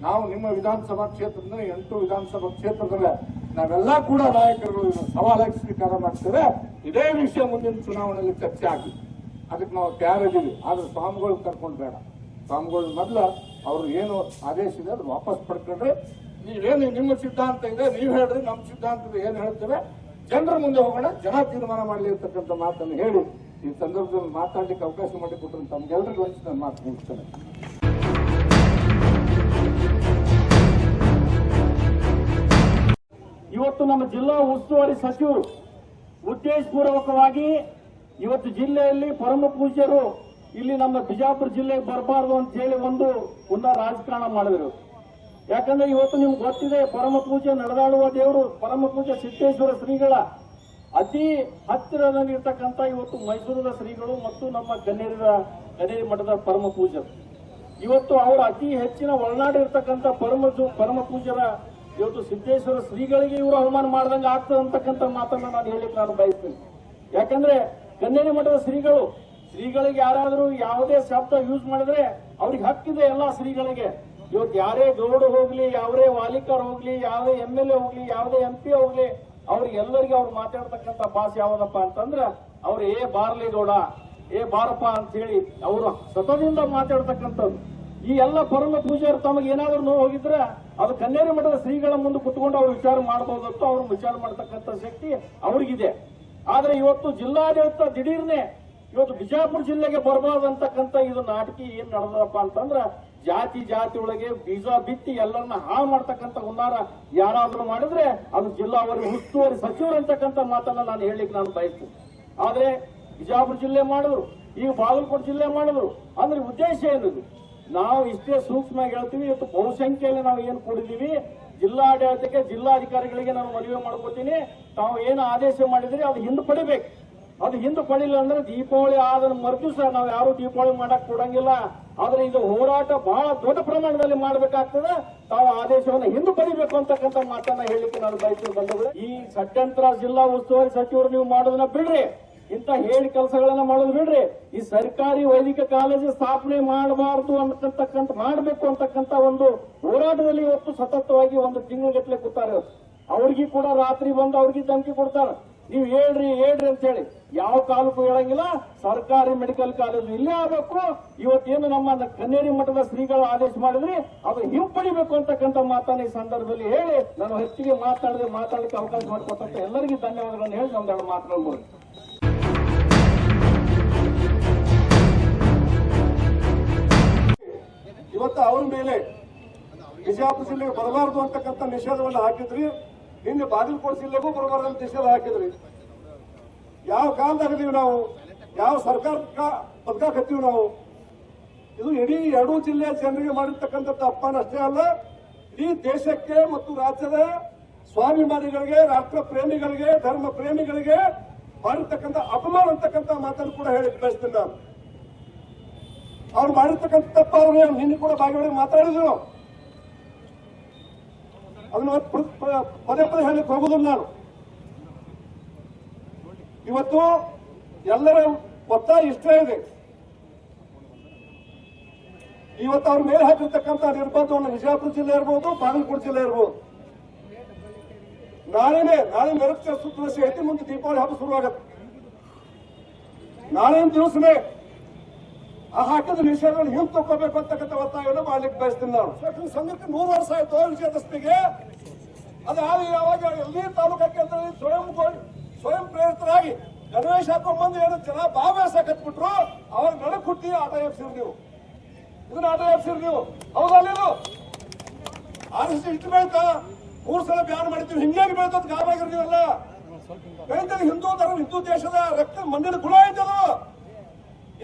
ನಾವು ನಿಮ್ಮ ವಿಧಾನಸಭಾ ಕ್ಷೇತ್ರದ 8 ವಿಧಾನಸಭಾ ಕ್ಷೇತ್ರದಲ್ಲೇ ನಾವೆಲ್ಲ ಕೂಡ ನಾಯಕರುಗಳು ಸವಾಲಾಗಿ ಸ್ವೀಕಾರ ಮಾಡ್ತೇವೆ. ಇದೇ ವಿಷಯ ಮುಂದಿನ ಚುನಾವಣೆಯಲ್ಲಿ ಚರ್ಚೆ ಆಗಿ ಅದಕ್ಕೆ ನಾವು ತಯಾರಿದ್ದೀವಿ. ಆದ್ರೆ ಸ್ವಾಮಿಗಳು ಕರ್ಕೊಂಡು ಬೇಡ. ಸ್ವಾಮಿಗಳು ಮೊದಲ ಅವ್ರು ಏನು ಆದೇಶ ಇದೆ ಅದು ವಾಪಸ್ ಪಡ್ಕೊಂಡ್ರೆ, ನೀವೇನು ನಿಮ್ಮ ಸಿದ್ಧಾಂತ ಇದೆ ನೀವು ಹೇಳ್ರಿ, ನಮ್ಮ ಸಿದ್ಧಾಂತದ ಏನು ಹೇಳ್ತೇವೆ ಜನರ ಮುಂದೆ ಹೋಗೋಣ, ಜನ ತೀರ್ಮಾನ ಮಾಡಲಿ ಇರ್ತಕ್ಕಂಥ ಮಾತನ್ನು ಹೇಳಿ ಈ ಸಂದರ್ಭದಲ್ಲಿ ಮಾತಾಡ್ಲಿಕ್ಕೆ ಅವಕಾಶ ಮಾಡಿಕೊಟ್ರೆ ತಮ್ಗೆಲ್ಲರಿಗೂ ನಾನು ಮಾತು ಮುಗಿಸ್ತೇನೆ. ಇವತ್ತು ನಮ್ಮ ಜಿಲ್ಲಾ ಉಸ್ತುವಾರಿ ಸಚಿವರು ಉದ್ದೇಶಪೂರ್ವಕವಾಗಿ ಇವತ್ತು ಜಿಲ್ಲೆಯಲ್ಲಿ ಪರಮ ಪೂಜ್ಯರು ಇಲ್ಲಿ ನಮ್ಮ ಬಿಜಾಪುರ ಜಿಲ್ಲೆಗೆ ಬರಬಾರದು ಅಂತ ಹೇಳಿ ಒಂದು ರಾಜಕಾರಣ ಮಾಡಿದ್ರು. ಯಾಕಂದ್ರೆ ಇವತ್ತು ನಿಮ್ಗೆ ಗೊತ್ತಿದೆ, ಪರಮ ಪೂಜೆ ನಡೆದಾಡುವ ದೇವರು ಪರಮ ಪೂಜೆ ಸಿದ್ದೇಶ್ವರ ಶ್ರೀಗಳ ಅತಿ ಹತ್ತಿರದಲ್ಲಿ ಇರ್ತಕ್ಕಂಥ ಇವತ್ತು ಮೈಸೂರಿನ ಶ್ರೀಗಳು ಮತ್ತು ನಮ್ಮ ಕನ್ನೇರಿ ಮಠದ ಪರಮ ಪೂಜರು. ಇವತ್ತು ಅವರ ಅತಿ ಹೆಚ್ಚಿನ ಒಳನಾಡು ಇರ್ತಕ್ಕಂಥ ಪರಮ ಪೂಜರ ಇವತ್ತು ಸಿದ್ದೇಶ್ವರ ಶ್ರೀಗಳಿಗೆ ಇವರು ಅವಮಾನ ಮಾಡ್ದಂಗೆ ಆಗ್ತದೆ ಅಂತಕ್ಕಂಥ ಮಾತನ್ನ ನಾನು ಹೇಳಿಕ್ಕೆ ನಾನು ಬಯಸ್ತೇನೆ. ಯಾಕಂದ್ರೆ ಕನ್ನೇರಿ ಮಠದ ಶ್ರೀಗಳಿಗೆ ಯಾರಾದರೂ ಯಾವುದೇ ಶಬ್ದ ಯೂಸ್ ಮಾಡಿದ್ರೆ ಅವ್ರಿಗೆ ಹಕ್ಕಿದೆ ಎಲ್ಲ ಶ್ರೀಗಳಿಗೆ. ಇವತ್ತು ಯಾರೇ ಗೌಡ ಹೋಗ್ಲಿ, ಯಾವರೇ ವಾಲಿಕರ್ ಹೋಗ್ಲಿ, ಯಾವುದೇ MLA ಹೋಗ್ಲಿ, ಯಾವುದೇ MP ಹೋಗ್ಲಿ, ಅವ್ರಿಗೆಲ್ಲರಿಗೆ ಅವ್ರು ಮಾತಾಡ್ತಕ್ಕಂಥ ಭಾಷೆ ಯಾವ್ದಪ್ಪ ಅಂತಂದ್ರ ಅವ್ರು ಬಾರ್ಲಿ ಗೌಡ, ಬಾರಪ್ಪ ಅಂತ ಹೇಳಿ ಅವರು ಸತದಿಂದ ಮಾತಾಡ್ತಕ್ಕಂಥದ್ದು. ಈ ಎಲ್ಲ ಪರಮ ಪೂಜಾರು ತಮಗೆ ಏನಾದ್ರೂ ನೋವು ಹೋಗಿದ್ರೆ ಅದು ಕನ್ನೇರಿ ಮಠದ ಶ್ರೀಗಳ ಮುಂದೆ ಕುತ್ಕೊಂಡು ಅವ್ರು ವಿಚಾರ ಮಾಡಬಹುದತ್ತು, ಅವ್ರು ವಿಚಾರ ಮಾಡ್ತಕ್ಕಂಥ ಶಕ್ತಿ ಅವ್ರಿಗಿದೆ. ಆದ್ರೆ ಇವತ್ತು ಜಿಲ್ಲಾಡಳಿತ ದಿಢೀರ್ನೆ ಇವತ್ತು ಬಿಜಾಪುರ ಜಿಲ್ಲೆಗೆ ಬರಬಾರ್ದಂತಕ್ಕಂಥ ಇದು ನಾಟಕಿ ಏನ್ ನಡೆದಪ್ಪ ಅಂತಂದ್ರ ಜಾತಿ ಒಳಗೆ ಬೀಜ ಬಿತ್ತಿ ಎಲ್ಲರನ್ನ ಹಾಳು ಮಾಡ್ತಕ್ಕಂಥ ಹುನ್ನಾರ ಯಾರಾದ್ರೂ ಮಾಡಿದ್ರೆ ಅದು ಜಿಲ್ಲಾವರಿ ಉಸ್ತುವಾರಿ ಸಚಿವರು ಅಂತಕ್ಕಂಥ ಮಾತನ್ನ ನಾನು ಹೇಳಲಿಕ್ಕೆ ನಾನು ಬಯಸ್ತೀನಿ. ಆದ್ರೆ ಬಿಜಾಪುರ ಜಿಲ್ಲೆ ಮಾಡಿದ್ರು, ಈಗ ಬಾಗಲಕೋಟೆ ಜಿಲ್ಲೆ ಮಾಡಿದ್ರು, ಅಂದ್ರೆ ಉದ್ದೇಶ ಏನಿದೆ? ನಾವು ಇಷ್ಟೇ ಸೂಕ್ಷ್ಮವಾಗಿ ಹೇಳ್ತೀವಿ. ಇವತ್ತು ಬಹುಸಂಖ್ಯೆಯಲ್ಲಿ ನಾವು ಏನು ಕೊಡಿದೀವಿ, ಜಿಲ್ಲಾಡಳಿತಕ್ಕೆ ಜಿಲ್ಲಾಧಿಕಾರಿಗಳಿಗೆ ನಾನು ಮನವಿ ಮಾಡ್ಕೊತೀನಿ, ತಾವು ಏನು ಆದೇಶ ಮಾಡಿದ್ರಿ ಅದು ಹಿಂದೆ ಪಡಿಬೇಕು. ಅದು ಹಿಂದೆ ಪಡಿಲ್ಲ ಅಂದ್ರೆ ದೀಪಾವಳಿ ಆದ ಮರುದಿವಸ ನಾವು ಯಾರು ದೀಪಾವಳಿ ಮಾಡಕ್ ಕೊಡಂಗಿಲ್ಲ. ಆದ್ರೆ ಇದು ಹೋರಾಟ ಬಹಳ ದೊಡ್ಡ ಪ್ರಮಾಣದಲ್ಲಿ ಮಾಡಬೇಕಾಗ್ತದೆ. ತಾವು ಆದೇಶವನ್ನು ಹಿಂದೆ ಪಡಿಬೇಕು ಅಂತಕ್ಕಂಥ ಮಾತನ್ನ ಹೇಳಲಿಕ್ಕೆ ನಾನು ಬಯಸ್ತೀನಿ. ಬಂಧುಗಳೇ, ಈ ಷಡ್ಯಂತ್ರ ಜಿಲ್ಲಾ ಉಸ್ತುವಾರಿ ಸಚಿವರು ನೀವು ಮಾಡೋದನ್ನ ಬಿಡ್ರಿ, ಇಂತ ಹೇಳಿ ಕೆಲಸಗಳನ್ನ ಮಾಡೋದು ಬಿಡ್ರಿ. ಈ ಸರ್ಕಾರಿ ವೈದ್ಯಕೀಯ ಕಾಲೇಜು ಸ್ಥಾಪನೆ ಮಾಡಬಾರದು ಅಂತಕ್ಕಂಥ ಮಾಡಬೇಕು ಅಂತಕ್ಕಂಥ ಒಂದು ಹೋರಾಟದಲ್ಲಿ ಇವತ್ತು ಸತತವಾಗಿ ಒಂದು ತಿಂಗಳಗಟ್ಟಲೆ ಕೂತಾರೆ. ಅವ್ರಿಗೆ ಕೂಡ ರಾತ್ರಿ ಬಂದು ಅವ್ರಿಗೆ ಧಮಕಿ ಕೊಡ್ತಾರೆ, ನೀವು ಹೇಳ್ರಿ ಅಂತ ಹೇಳಿ. ಯಾವ ಕಾಲಕ್ಕೂ ಹೇಳಂಗಿಲ್ಲ. ಸರ್ಕಾರಿ ಮೆಡಿಕಲ್ ಕಾಲೇಜು ಇಲ್ಲೇ ಆಗಬೇಕು. ಇವತ್ತೇನು ನಮ್ಮ ಕನ್ನೇರಿ ಮಠದ ಶ್ರೀಗಳು ಆದೇಶ ಮಾಡಿದ್ರಿ ಅದು ಹಿಂಪಡಿಬೇಕು ಅಂತಕ್ಕಂಥ ಮಾತನ್ನ ಈ ಸಂದರ್ಭದಲ್ಲಿ ಹೇಳಿ ನಾನು ಹೆಚ್ಚಿಗೆ ಮಾತಾಡಲಿಕ್ಕೆ ಅವಕಾಶ ಮಾಡಿಕೊಟ್ಟಂತ ಎಲ್ಲರಿಗೂ ಧನ್ಯವಾದಗಳನ್ನು ಹೇಳಿ ನಮ್ದೆರಡು ಮಾತನಾಡಬಹುದು. ಇವತ್ತು ಅವ್ರ ಮೇಲೆ ಬಿಜಾಪುರ ಜಿಲ್ಲೆಗೆ ಬರಬಾರದು ಅಂತಕ್ಕಂಥ ನಿಷೇಧವನ್ನು ಹಾಕಿದ್ರಿ. ನಿನ್ನೆ ಬಾಗಲಕೋಟೆ ಜಿಲ್ಲೆಗೂ ಬರಬಾರದು ನಿಷೇಧ ಹಾಕಿದ್ರಿ. ಯಾವ ಕಾಲದಾಗದೀವಿ ನಾವು, ಯಾವ ಸರ್ಕಾರ ಬದುಕಾಕತ್ತೀವಿ ನಾವು? ಇದು ಇಡೀ 2 ಜಿಲ್ಲೆಯ ಜನರಿಗೆ ಮಾಡಿರ್ತಕ್ಕಂಥ ತಪ್ಪನ್ನಷ್ಟೇ ಅಲ್ಲ, ಇಡೀ ದೇಶಕ್ಕೆ ಮತ್ತು ರಾಜ್ಯದ ಸ್ವಾಭಿಮಾನಿಗಳಿಗೆ, ರಾಷ್ಟ್ರ ಪ್ರೇಮಿಗಳಿಗೆ, ಧರ್ಮ ಪ್ರೇಮಿಗಳಿಗೆ ಮಾಡಿರ್ತಕ್ಕಂಥ ಅಪಮಾನ ಅಂತಕ್ಕಂಥ ಮಾತನ್ನು ಕೂಡ ಹೇಳಿ ಬಯಸ್ತೀನಿ ನಾನು. ಅವ್ರು ಮಾಡಿರ್ತಕ್ಕಂಥ ತಪ್ಪ ಅವ್ರು ನಿನ್ನೆ ಕೂಡ ಭಾಗವಹಿಸಿ ಮಾತಾಡಿದ್ರು. ಅದನ್ನ ಪದೇ ಹೇಳಲಿಕ್ಕೆ ಹೋಗುದಿಲ್ಲ ನಾನು. ಇವತ್ತು ಎಲ್ಲರ ಒತ್ತಾಯ ಇಷ್ಟ ಇದೆ. ಇವತ್ತು ಅವ್ರ ಮೇಲೆ ಹಾಕಿರ್ತಕ್ಕಂಥ ನಿರ್ಬಂಧವನ್ನು ವಿಜಯಪುರ ಜಿಲ್ಲೆ ಇರ್ಬೋದು, ಬಾಗಲಕೋಟೆ ಜಿಲ್ಲೆ ಇರ್ಬೋದು. ನಾಳೆ ಮೆರಕು ಚರ್ಚೆ ಸಹಿತ ಮುಂದೆ ದೀಪಾವಳಿ ಹಬ್ಬ ಶುರುವಾಗತ್ತೆ. ನಾಳಿನ ದಿವಸನೇ ಆ ಹಾಕಿದ ನಿಷೇಧವನ್ನು ಹಿಂದೆ ತಗೋಬೇಕು ಅಂತಕ್ಕಂಥ ಒತ್ತಾಯವನ್ನು ಮಾಡ್ಲಿಕ್ಕೆ ಬಯಸ್ತೀನಿ ನಾನು. ಸಂಘಕ್ಕೆ 100 ವರ್ಷ ಆಯ್ತು ವಿಜಯದಶಮಿಗೆ. ಅದು ಯಾವಾಗ ಎಲ್ಲಿ ತಾಲೂಕಾ ಕೇಂದ್ರದಲ್ಲಿ ಸ್ವಯಂ ಪ್ರೇರಿತರಾಗಿ ಗಣೇಶ ಹಾಕೊಂಡ್ಬಂದು ಏನು ಜನ ಭಾಗವಹಿಸಕತ್ಬಿಟ್ರು, ಅವ್ರ ನಡಕ್ ಹುಟ್ಟಿ ಆಟ ಎಬ್ಸಿರಿ ನೀವು. ಇದನ್ನ ಆಟ ಎಬ್ಸಿರಿ ನೀವು, ಹೌದಲ್ಲ? ಇದು RSS ಇಟ್ಟು ಬೆಳ್ತಾ 3 ಸಲ ಬ್ಯಾನ್ ಮಾಡಿದ್ದೀವಿ. ಹಿಂಗಾಗಿ ಬೆಳೆದ ಗಾಬಾಗಿರ್ತೀವಲ್ಲ. ಗಣಿತದಲ್ಲಿ ಹಿಂದೂ ಧರ್ಮ, ಹಿಂದೂ ದೇಶದ ರಕ್ತ ಮಣ್ಣಿನ ಗುಣ ಐತದು.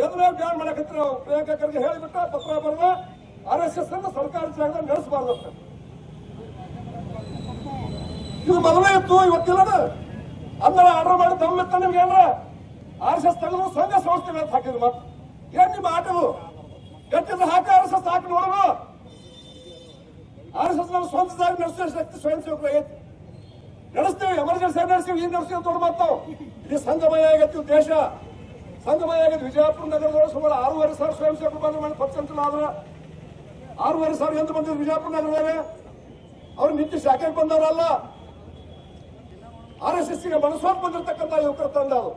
ಎದ್ರ ಬ್ಯಾನ್ ಮಾಡಕತ್ರ ಪ್ರಿಯಾಂಕಾ ಖರ್ಗೆ ಹೇಳಿಬಿಟ್ಟ, ಪತ್ರ ಬರೆದ RSS ಅನ್ನು ಸರ್ಕಾರಿ ಜಾಗದಲ್ಲಿ ನಡೆಸಬಾರ್ದು ಅಂತ. ಇದು ಮೊದಲೇ ಇತ್ತು, ಇವತ್ತಿಲ್ಲ. ಅಂದ್ರೆ ಆರ್ಡರ್ ಮಾಡಿ ದಮ್ ಇತ್ತ ನಿಮ್ಗೆ ಏನ್ರ RSS ತೆಗೆದು ಸಂಘ ಸಂಸ್ಥೆ ಮೇಲೆ ಹಾಕಿದ್ರು. ಮತ್ತೆ ಏನ್ ನಿಮ್ಮ ಆಟಗಳು ಗಟ್ಟಿದ್ರೆ ಹಾಕಿ RSS ಹಾಕಿ ನೋಡೋದು. RSS ನಾವು ಸ್ವಂತ ಜಾಗ ನಡೆಸೋ ಶಕ್ತಿ ಸ್ವಯಂ ಸೇವಕರು ಆಗೈತಿ. ನಡೆಸ್ತೇವೆ, ಎಮರ್ಜೆನ್ಸಿ ನಡೆಸ್ತೀವಿ, ಈಗ ನಡೆಸ್ತೀವಿ ದೊಡ್ಡ ಮಾತಾವು. ಇದು ಸಂಗಮಯ ಆಗೈತಿ ದೇಶ, ಸಂಗಮಯ ಆಗೈತಿ. ವಿಜಯಪುರ ನಗರದೊಳಗೆ ಸುಮಾರು 6,500 ಸ್ವಯಂ ಸೇವಕರು ಬಂದ ಮಾಡಿ ಪಕ್ಷ ಆದ್ರ 6,500 ಎಂದು ಬಂದಿದ್ರು ವಿಜಯಪುರ ನಗರದಾಗ. ಅವ್ರು ನಿತ್ಯ ಶಾಖೆಗೆ ಬಂದವರಲ್ಲ. RSSಗೆ ಮನಸ್ಸೋಟ್ ಬಂದಿರತಕ್ಕಂಥ ಯುವಕರ ತಂಡ ಅದು.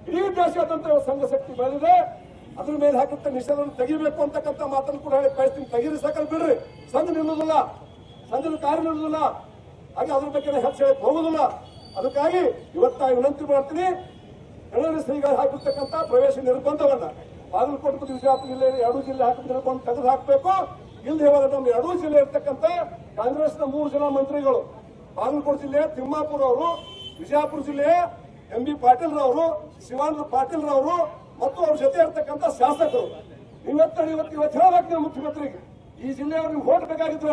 ಇಡೀ ದೇಶಾದ್ಯಂತ ಸಂಘ ಶಕ್ತಿ ಬೆಳೆದಿದೆ. ಅದ್ರ ಮೇಲೆ ಹಾಕುತ್ತ ನಿಷೇಧವನ್ನು ತೆಗಿಬೇಕು ಅಂತಕ್ಕಂಥ ಮಾತನ್ನು ಕೂಡ ಹೇಳಿ ಬಯಸ್ತೀನಿ. ತೆಗೀರಿ ಸಕಲ್ ಬಿಡ್ರಿ, ಸಂಘ ನಿಲ್ಲುವುದಿಲ್ಲ, ಸಂಘದ ಕಾರ್ಯ ನಿಲ್ಲುವುದಿಲ್ಲ. ಹಾಗೆ ಅದ್ರ ಬಗ್ಗೆ ಹೆಚ್ಚು ಹೇಳಕ್ ಹೋಗುದಿಲ್ಲ. ಅದಕ್ಕಾಗಿ ಇವತ್ತ ವಿನಂತಿ ಮಾಡ್ತೀನಿ, ಕನ್ನಡ ಶ್ರೀಗಳು ಹಾಕಿರ್ತಕ್ಕಂಥ ಪ್ರವೇಶ ನಿರ್ಬಂಧವನ್ನ ಬಾಗಲಕೋಟೆ ಮತ್ತು ವಿಜಯಪುರ ಜಿಲ್ಲೆ 2 ಜಿಲ್ಲೆ ಹಾಕಿದ ನಿರ್ಬಂಧ ತೆಗೆದು ಹಾಕಬೇಕು. ಇಲ್ಲದೆ ಇವಾಗ ನಮ್ಮ 2 ಜಿಲ್ಲೆ ಇರ್ತಕ್ಕಂಥ ಕಾಂಗ್ರೆಸ್ನ 3 ಜನ ಮಂತ್ರಿಗಳು, ಬಾಗಲಕೋಟೆ ಜಿಲ್ಲೆಯ ತಿಮ್ಮಾಪುರ ಅವರು, ವಿಜಯಪುರ ಜಿಲ್ಲೆಯ MB ಪಾಟೀಲ್ ರವರು, ಶಿವಾನಂದ ಪಾಟೀಲ್ ರವರು ಮತ್ತು ಅವ್ರ ಜೊತೆ ಇರ್ತಕ್ಕಂಥ ಶಾಸಕರು, ಇವತ್ತು ಹೇಳಬೇಕು ನೀವು ಮುಖ್ಯಮಂತ್ರಿಗೆ. ಈ ಜಿಲ್ಲೆಯವ್ರಿಗೆ ಹೋಟ್ ಬೇಕಾಗಿದ್ರ,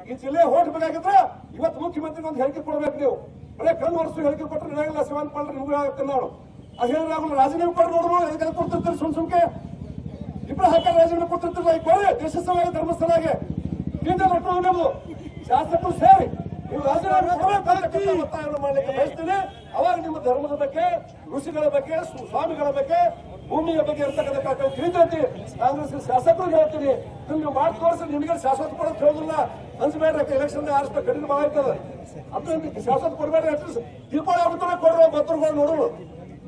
ಈ ಜಿಲ್ಲೆ ಹೋಟ್ ಬೇಕಾಗಿದ್ರ ಇವತ್ತು ಮುಖ್ಯಮಂತ್ರಿಗೆ ಒಂದು ಹೇಳಿಕೆ ಕೊಡ್ಬೇಕು. ನೀವು ಬರೀ ಕಣ್ಣು ವರ್ಷ ಹೇಳಿಕೆ ಕೊಟ್ಟರೆ ನಡೆಯಲ್ಲ. ಶಿವಾನಂದ ಪಾಟೀಲ್ ನಿಮ್ಗೆ ಆಗುತ್ತೆ. ನಾವು ಅದು ಹೇಳಿದ್ರೆ ರಾಜೀನಾಮೆ ಕೊಟ್ಟು ನೋಡ್ರು ಎದಕ್ಕೆ ಕೊಡ್ತಿರ್ತೀರಿ ಸುಮ್ಕೆ ಇಬ್ಬರು ಹಾಕಿ ರಾಜೀನಾಮೆ ಕೊಟ್ಟಿರ್ತಿಲ್ಲ. ಈಗ ಕೊಡಿ, ದೇಶ ಸಲುವಾಗಿ ಧರ್ಮಸ್ಥಳಗೆ ನಿಮ್ದು ಶಾಸಕರು ಸೇರಿ ನೀವು ರಾಜೀನಾಮೆ ಒತ್ತಾಯವನ್ನು ಮಾಡಲಿಕ್ಕೆ ಬಯಸ್ತೀನಿ. ಅವಾಗ ನಿಮ್ಮ ಧರ್ಮದ ಬಗ್ಗೆ, ಋಷಿಗಳ ಬಗ್ಗೆ, ಸ್ವಾಮಿಗಳ ಬಗ್ಗೆ, ಭೂಮಿಯ ಬಗ್ಗೆ ಇರ್ತಕ್ಕಂಥ ತಿಳಿತೈತಿ. ಕಾಂಗ್ರೆಸ್ ಶಾಸಕರಿಗೆ ಹೇಳ್ತೀನಿ, ನೀವು ಮಾಡಿ ತೋರಿಸಿ ನಿಮಗೆ ಶಾಸಕ ಕೊಡೋದು ಹೇಳುದಿಲ್ಲ. ಹಂಚಬೇಡ್ರಿ, ಎಲೆಕ್ಷನ್ ಆರಿಸ್ಬೇಕು, ಕಡಿಮೆ ಭಾಳ ಆಗ್ತದೆ. ಅದನ್ನ ಶಾಸಕ ಕೊಡಬೇಡ್ರಿ. ಅಟ್ಲೀಸ್ಟ್ ದೀಪಾವಳಿ ಆಗುತ್ತಾನೆ ಕೊಡ್ರಿ, ಭಕ್ತರುಗಳು ನೋಡೋರು.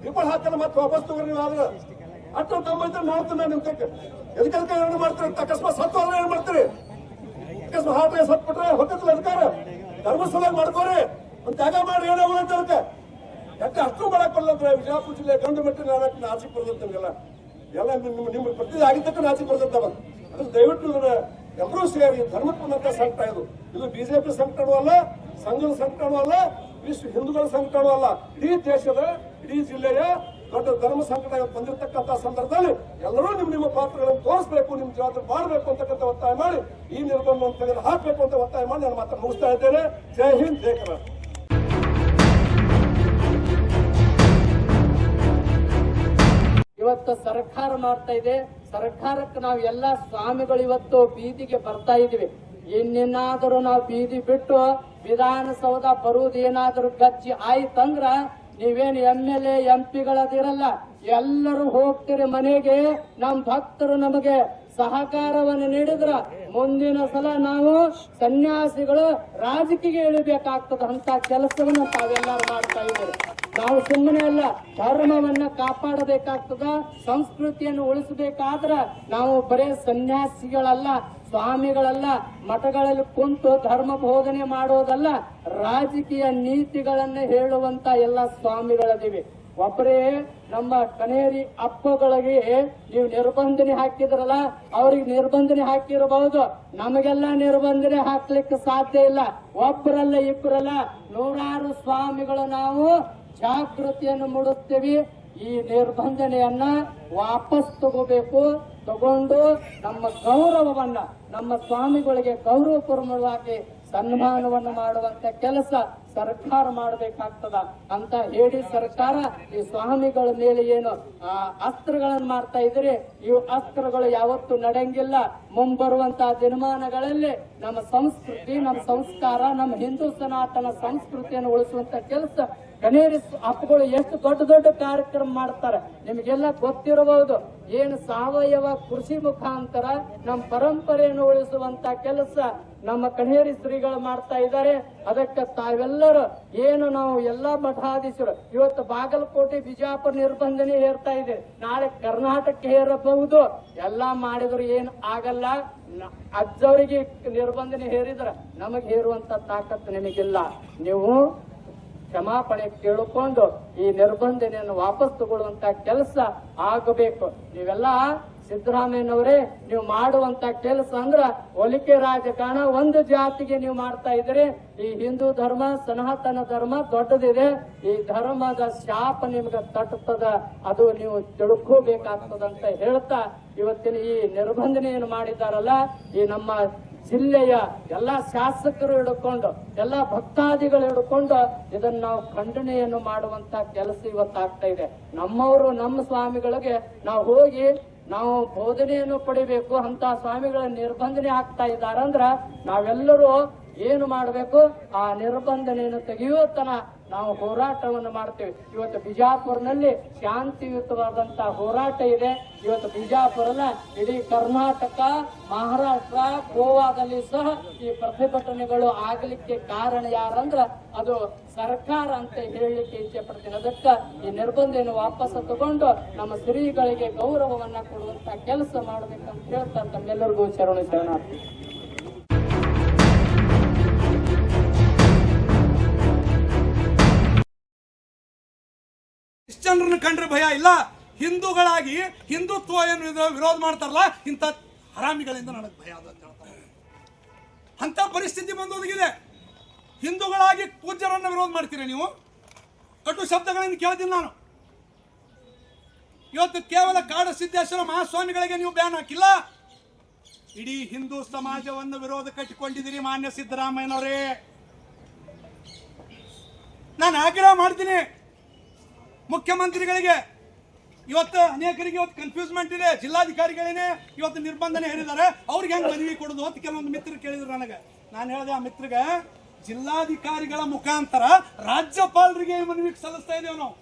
ದೀಪಾವಳಿ ಹಾಕಲ್ಲ ಮತ್ತೆ ವಾಪಸ್ ತಗೋರಿ. ನೀವು ಆದ್ರೆ ಅಷ್ಟು ತಗೊಂಬೈತಾರೆ ನೋಡ್ತೀನಿ ನಿಮ್ ತಕ್ಕ ಎದಕ್ಕೆ ಏನು ಮಾಡ್ತೀರಿ ಅಂತ. ಅಕಸ್ಮಾತ್ ಸತ್ತು ಅಲ್ಲ ಏನ್ ಮಾಡ್ತೀರಿ? ಅಕಸ್ಮಾತ್ ಹಾಟ್ರೆ ಸತ್ಬಿಟ್ರೆ ಹೊತ್ತಿಲ್ಲ ಅಧಿಕಾರ ಧರ್ಮಸ್ಥಳ ಮಾಡ್ಕೋರಿ, ಒಂದು ತ್ಯಾಗ ಮಾಡಿ ಏನಾಗೋದಂತ ಅದಕ್ಕೆ ಯಾಕೆ ಅಷ್ಟು ಮಾಡಕ್ ಬರಲ್ಲ. ವಿಜಯಪುರ ಜಿಲ್ಲೆ ಗಂಡು ಮೆಟ್ಟಿನ ನಾಚಿಕ್ ಬರ್ತಂಗೆಲ್ಲ ಎಲ್ಲ ನಿಮ್ಗೆ ಪ್ರತಿ ಆಗಿದ್ದಕ್ಕೆ ನಾಚಿಕ್ ಬರ್ತಂತ. ಅದನ್ನ ದಯವಿಟ್ಟು ಎಲ್ಲರೂ ಸೇರಿ ಧರ್ಮಕ್ಕಂತ ಸಂಕಟ ಇದು. ಇದು ಬಿಜೆಪಿ ಸಂಕಟನೂ ಅಲ್ಲ, ಸಂಘದ ಸಂಕಟನೂ ಅಲ್ಲ, ವಿಶ್ವ ಹಿಂದೂಗಳ ಸಂಕಟನೂ ಅಲ್ಲ. ಇಡೀ ದೇಶದ, ಇಡೀ ಜಿಲ್ಲೆಯ ದೊಡ್ಡ ಧರ್ಮ ಸಂಕಟ ಬಂದಿರತಕ್ಕಂಥ ಸಂದರ್ಭದಲ್ಲಿ ಎಲ್ಲರೂ ನಿಮ್ಮ ಪಾತ್ರಗಳನ್ನು ತೋರಿಸಬೇಕು, ನಿಮ್ ಜವಾಬ್ದಾರಿ ಮಾಡಬೇಕು ಅಂತಕ್ಕಂಥ ಒತ್ತಾಯ ಮಾಡಿ ಈ ನಿರ್ಬಂಧವನ್ನು ತೆಗೆದು ಹಾಕಬೇಕು ಅಂತ ಒತ್ತಾಯ ಮಾಡಿ ನಾನು ಮಾತನ್ನು ಮುಗಿಸ್ತಾ ಇದ್ದೇನೆ. ಜೈ ಹಿಂದ್, ಜೈ ಕರ್ನಾಟಕ. ಇವತ್ತು ಸರ್ಕಾರ ಮಾಡ್ತಾ ಇದೆ. ಸರ್ಕಾರಕ್ಕೆ ನಾವು ಎಲ್ಲಾ ಸ್ವಾಮಿಗಳು ಇವತ್ತು ಬೀದಿಗೆ ಬರ್ತಾ ಇದೀವಿ. ಇನ್ನೇನಾದರೂ ನಾವು ಬೀದಿ ಬಿಟ್ಟು ವಿಧಾನಸೌಧ ಬರುವುದೇನಾದರೂ ಗಜ್ಜಿ ಆಯ್ತಂದ್ರ ನೀವೇನು MLA MP ಗಳದಿರಲ್ಲ, ಎಲ್ಲರೂ ಹೋಗ್ತೀರಿ ಮನೆಗೆ. ನಮ್ ಭಕ್ತರು ನಮಗೆ ಸಹಕಾರವನ್ನು ನೀಡಿದ್ರ ಮುಂದಿನ ಸಲ ನಾವು ಸನ್ಯಾಸಿಗಳು ರಾಜಕೀಯ ಇಳಿಬೇಕಾಗ್ತದ ಅಂತ ಕೆಲಸವನ್ನು ತಾವೆಲ್ಲರೂ ಮಾಡ್ತಾ ಇದ್ದೀರಿ. ನಾವು ಸುಮ್ಮನೆ ಅಲ್ಲ, ಧರ್ಮವನ್ನ ಕಾಪಾಡಬೇಕಾಗ್ತದ, ಸಂಸ್ಕೃತಿಯನ್ನು ಉಳಿಸಬೇಕಾದ್ರ ನಾವು ಬರೇ ಸನ್ಯಾಸಿಗಳಲ್ಲ, ಸ್ವಾಮಿಗಳಲ್ಲ, ಮಠಗಳಲ್ಲಿ ಕುಂತು ಧರ್ಮ ಬೋಧನೆ ಮಾಡೋದಲ್ಲ, ರಾಜಕೀಯ ನೀತಿಗಳನ್ನ ಹೇಳುವಂತ ಎಲ್ಲ ಸ್ವಾಮಿಗಳದಿವಿ. ಒಬ್ಬರೇ ನಮ್ಮ ಕನೇರಿ ಅಪ್ಪಗಳಿಗೆ ನೀವು ನಿರ್ಬಂಧನೆ ಹಾಕಿದ್ರಲ್ಲ, ಅವ್ರಿಗೆ ನಿರ್ಬಂಧನೆ ಹಾಕಿರಬಹುದು, ನಮಗೆಲ್ಲ ನಿರ್ಬಂಧನೆ ಹಾಕ್ಲಿಕ್ಕೆ ಸಾಧ್ಯ ಇಲ್ಲ. ಒಬ್ಬರಲ್ಲ, ಇಬ್ಬರಲ್ಲ, 100 ಸ್ವಾಮಿಗಳು ನಾವು ಜಾಗೃತಿಯನ್ನು ಮೂಡಿಸ್ತೀವಿ. ಈ ನಿರ್ಬಂಧನೆಯನ್ನ ವಾಪಸ್ ತಗೋಬೇಕು. ತಗೊಂಡು ನಮ್ಮ ಗೌರವವನ್ನ, ನಮ್ಮ ಸ್ವಾಮಿಗಳಿಗೆ ಗೌರವಪೂರ್ವಕವಾಗಿ ಸನ್ಮಾನವನ್ನು ಮಾಡುವಂತ ಕೆಲಸ ಸರ್ಕಾರ ಮಾಡಬೇಕಾಗ್ತದ ಅಂತ ಹೇಳಿ ಸರ್ಕಾರ ಈ ಸ್ವಾಮಿಗಳ ಮೇಲೆ ಏನು ಅಸ್ತ್ರಗಳನ್ನು ಮಾಡ್ತಾ ಇದ್ರೆ ಇವು ಅಸ್ತ್ರಗಳು ಯಾವತ್ತೂ ನಡೆಯಂಗಿಲ್ಲ. ಮುಂಬರುವಂತಹ ದಿನಮಾನಗಳಲ್ಲಿ ನಮ್ಮ ಸಂಸ್ಕೃತಿ, ನಮ್ಮ ಸಂಸ್ಕಾರ, ನಮ್ಮ ಹಿಂದೂ ಸನಾತನ ಸಂಸ್ಕೃತಿಯನ್ನು ಉಳಿಸುವಂತ ಕೆಲಸ ಕನೇರಿ ಅಪ್ಪಗಳು ಎಷ್ಟು ದೊಡ್ಡ ದೊಡ್ಡ ಕಾರ್ಯಕ್ರಮ ಮಾಡ್ತಾರೆ ನಿಮಗೆಲ್ಲ ಗೊತ್ತಿರಬಹುದು. ಏನು ಸಾವಯವ ಕೃಷಿ ಮುಖಾಂತರ ನಮ್ಮ ಪರಂಪರೆಯನ್ನು ಉಳಿಸುವಂತ ಕೆಲಸ ನಮ್ಮ ಕನೇರಿ ಶ್ರೀಗಳು ಮಾಡ್ತಾ ಇದ್ದಾರೆ. ಅದಕ್ಕೆ ತಾವೆಲ್ಲರೂ ಏನು ನಾವು ಎಲ್ಲಾ ಮಠಾಧೀಶರು ಇವತ್ತು ಬಾಗಲಕೋಟೆ ಬಿಜಾಪುರ ನಿರ್ಬಂಧನೆ ಹೇರ್ತಾ ಇದೆ, ನಾಳೆ ಕರ್ನಾಟಕಕ್ಕೆ ಹೇರಬಹುದು. ಎಲ್ಲಾ ಮಾಡಿದ್ರು ಏನ್ ಆಗಲ್ಲ. ಅಜ್ಜವರಿಗೆ ನಿರ್ಬಂಧನೆ ಹೇರಿದ್ರ ನಮಗೆ ಹೇರುವಂತ ತಾಕತ್ತು ನಿಮಗಿಲ್ಲ. ನೀವು ಕ್ಷಮಾಪಣೆ ಕೇಳಿಕೊಂಡು ಈ ನಿರ್ಬಂಧನೆಯನ್ನು ವಾಪಸ್ ತಗೊಳ್ಳುವಂತ ಕೆಲಸ ಆಗಬೇಕು. ನೀವೆಲ್ಲ ಸಿದ್ದರಾಮಯ್ಯನವರೇ ನೀವು ಮಾಡುವಂತ ಕೆಲಸ ಅಂದ್ರ ಒಲಿಕೆ ರಾಜಕಾರಣ. ಒಂದು ಜಾತಿಗೆ ನೀವು ಮಾಡ್ತಾ ಇದ್ರಿ. ಈ ಹಿಂದೂ ಧರ್ಮ, ಸನಾತನ ಧರ್ಮ ದೊಡ್ಡದಿದೆ. ಈ ಧರ್ಮದ ಶಾಪ ನಿಮ್ಗೆ ತಟ್ಟುತ್ತದ, ಅದು ನೀವು ತಿಳ್ಕೋಬೇಕಾಗ್ತದಂತ ಹೇಳ್ತಾ ಇವತ್ತಿನ ಈ ನಿರ್ಬಂಧನೆಯನ್ನು ಮಾಡಿದಾರಲ್ಲ, ಈ ನಮ್ಮ ಜಿಲ್ಲೆಯ ಎಲ್ಲಾ ಶಾಸಕರು ಹಿಡ್ಕೊಂಡು ಎಲ್ಲಾ ಭಕ್ತಾದಿಗಳು ಹಿಡ್ಕೊಂಡು ಇದನ್ನ ನಾವು ಖಂಡನೆಯನ್ನು ಮಾಡುವಂತ ಕೆಲಸ ಇವತ್ತಾಗ್ತಾ ಇದೆ. ನಮ್ಮವರು ನಮ್ಮ ಸ್ವಾಮಿಗಳಿಗೆ ನಾವು ಹೋಗಿ ನಾವು ಬೋಧನೆಯನ್ನು ಪಡಿಬೇಕು. ಅಂತ ಸ್ವಾಮಿಗಳ ನಿರ್ಬಂಧನೆ ಆಗ್ತಾ ಇದ್ದಾರಂದ್ರ ನಾವೆಲ್ಲರೂ ಏನು ಮಾಡಬೇಕು? ಆ ನಿರ್ಬಂಧನೆಯನ್ನು ತೆಗೆಯುವತನ ನಾವು ಹೋರಾಟವನ್ನು ಮಾಡ್ತೇವೆ. ಇವತ್ತು ಬಿಜಾಪುರ್ನಲ್ಲಿ ಶಾಂತಿಯುತವಾದಂತ ಹೋರಾಟ ಇದೆ. ಇವತ್ತು ಬಿಜಾಪುರಲ್ಲ, ಇಡೀ ಕರ್ನಾಟಕ, ಮಹಾರಾಷ್ಟ್ರ, ಗೋವಾದಲ್ಲಿ ಸಹ ಈ ಪ್ರತಿಭಟನೆಗಳು ಆಗಲಿಕ್ಕೆ ಕಾರಣ ಯಾರಂದ್ರ ಅದು ಸರ್ಕಾರ ಅಂತ ಹೇಳಲಿಕ್ಕೆ ಇಚ್ಛೆ ಪಡ್ತೀನಿ. ಅದಕ್ಕೆ ಈ ನಿರ್ಬಂಧವನ್ನು ವಾಪಸ್ ತಗೊಂಡು ನಮ್ಮ ಶ್ರೀಗಳಿಗೆ ಗೌರವವನ್ನ ಕೊಡುವಂತ ಕೆಲಸ ಮಾಡ್ಬೇಕಂತ ಹೇಳ್ತಾ ತಮ್ಮೆಲ್ಲರಿಗೂ ಶರಣಾರ್ಥಿ. ಕ್ರಿಶ್ಚಿಯನ್ರನ್ನ ಕಂಡ್ರೆ ಭಯ ಇಲ್ಲ. ಹಿಂದೂಗಳಾಗಿ ಹಿಂದುತ್ವ ಏನು ವಿರೋಧ ಮಾಡ್ತಾರಲ್ಲ, ಇಂಥ ಹರಾಮಿಗಳಿಂದ ನನಗೆ ಭಯ ಅದ ಅಂತ ಹೇಳ್ತಾರೆ. ಅಂತ ಪರಿಸ್ಥಿತಿ ಬಂದೊದಗಿದೆ. ಹಿಂದೂಗಳಾಗಿ ಪೂಜ್ಯರನ್ನ ವಿರೋಧ ಮಾಡ್ತೀರಾ ನೀವು? ಕಟು ಶಬ್ದಗಳನ್ನು ಕೇಳ್ತೀನಿ ನಾನು. ಇವತ್ತು ಕೇವಲ ಕಾಡ ಸಿದ್ದೇಶ್ವರ ಮಹಾಸ್ವಾಮಿಗಳಿಗೆ ನೀವು ಬ್ಯಾನ್ ಹಾಕಿಲ್ಲ, ಇಡೀ ಹಿಂದೂ ಸಮಾಜವನ್ನು ವಿರೋಧ ಕಟ್ಟಿಕೊಂಡಿದ್ದೀರಿ ಮಾನ್ಯ ಸಿದ್ದರಾಮಯ್ಯನವರೇ. ನಾನು ಆಗ್ರಹ ಮಾಡ್ತೀನಿ ಮುಖ್ಯಮಂತ್ರಿಗಳಿಗೆ. ಇವತ್ತು ಅನೇಕರಿಗೆ ಇವತ್ತು ಕನ್ಫ್ಯೂಸ್ಮೆಂಟ್ ಇದೆ. ಜಿಲ್ಲಾಧಿಕಾರಿಗಳೇನೆ ಇವತ್ತು ನಿರ್ಬಂಧನೆ ಹೇರಿದ್ದಾರೆ, ಅವ್ರಿಗೆ ಹೆಂಗೆ ಮನವಿ ಕೊಡೋದು ಅಂತ ಕೆಲವೊಂದು ಮಿತ್ರರು ಕೇಳಿದ್ರು ನನಗೆ. ನಾನು ಹೇಳಿದೆ ಆ ಮಿತ್ರಗೆ, ಜಿಲ್ಲಾಧಿಕಾರಿಗಳ ಮುಖಾಂತರ ರಾಜ್ಯಪಾಲರಿಗೆ ಮನವಿ ಸಲ್ಲಿಸ್ತಾ ಇದ್ದೇವೆ ನಾವು.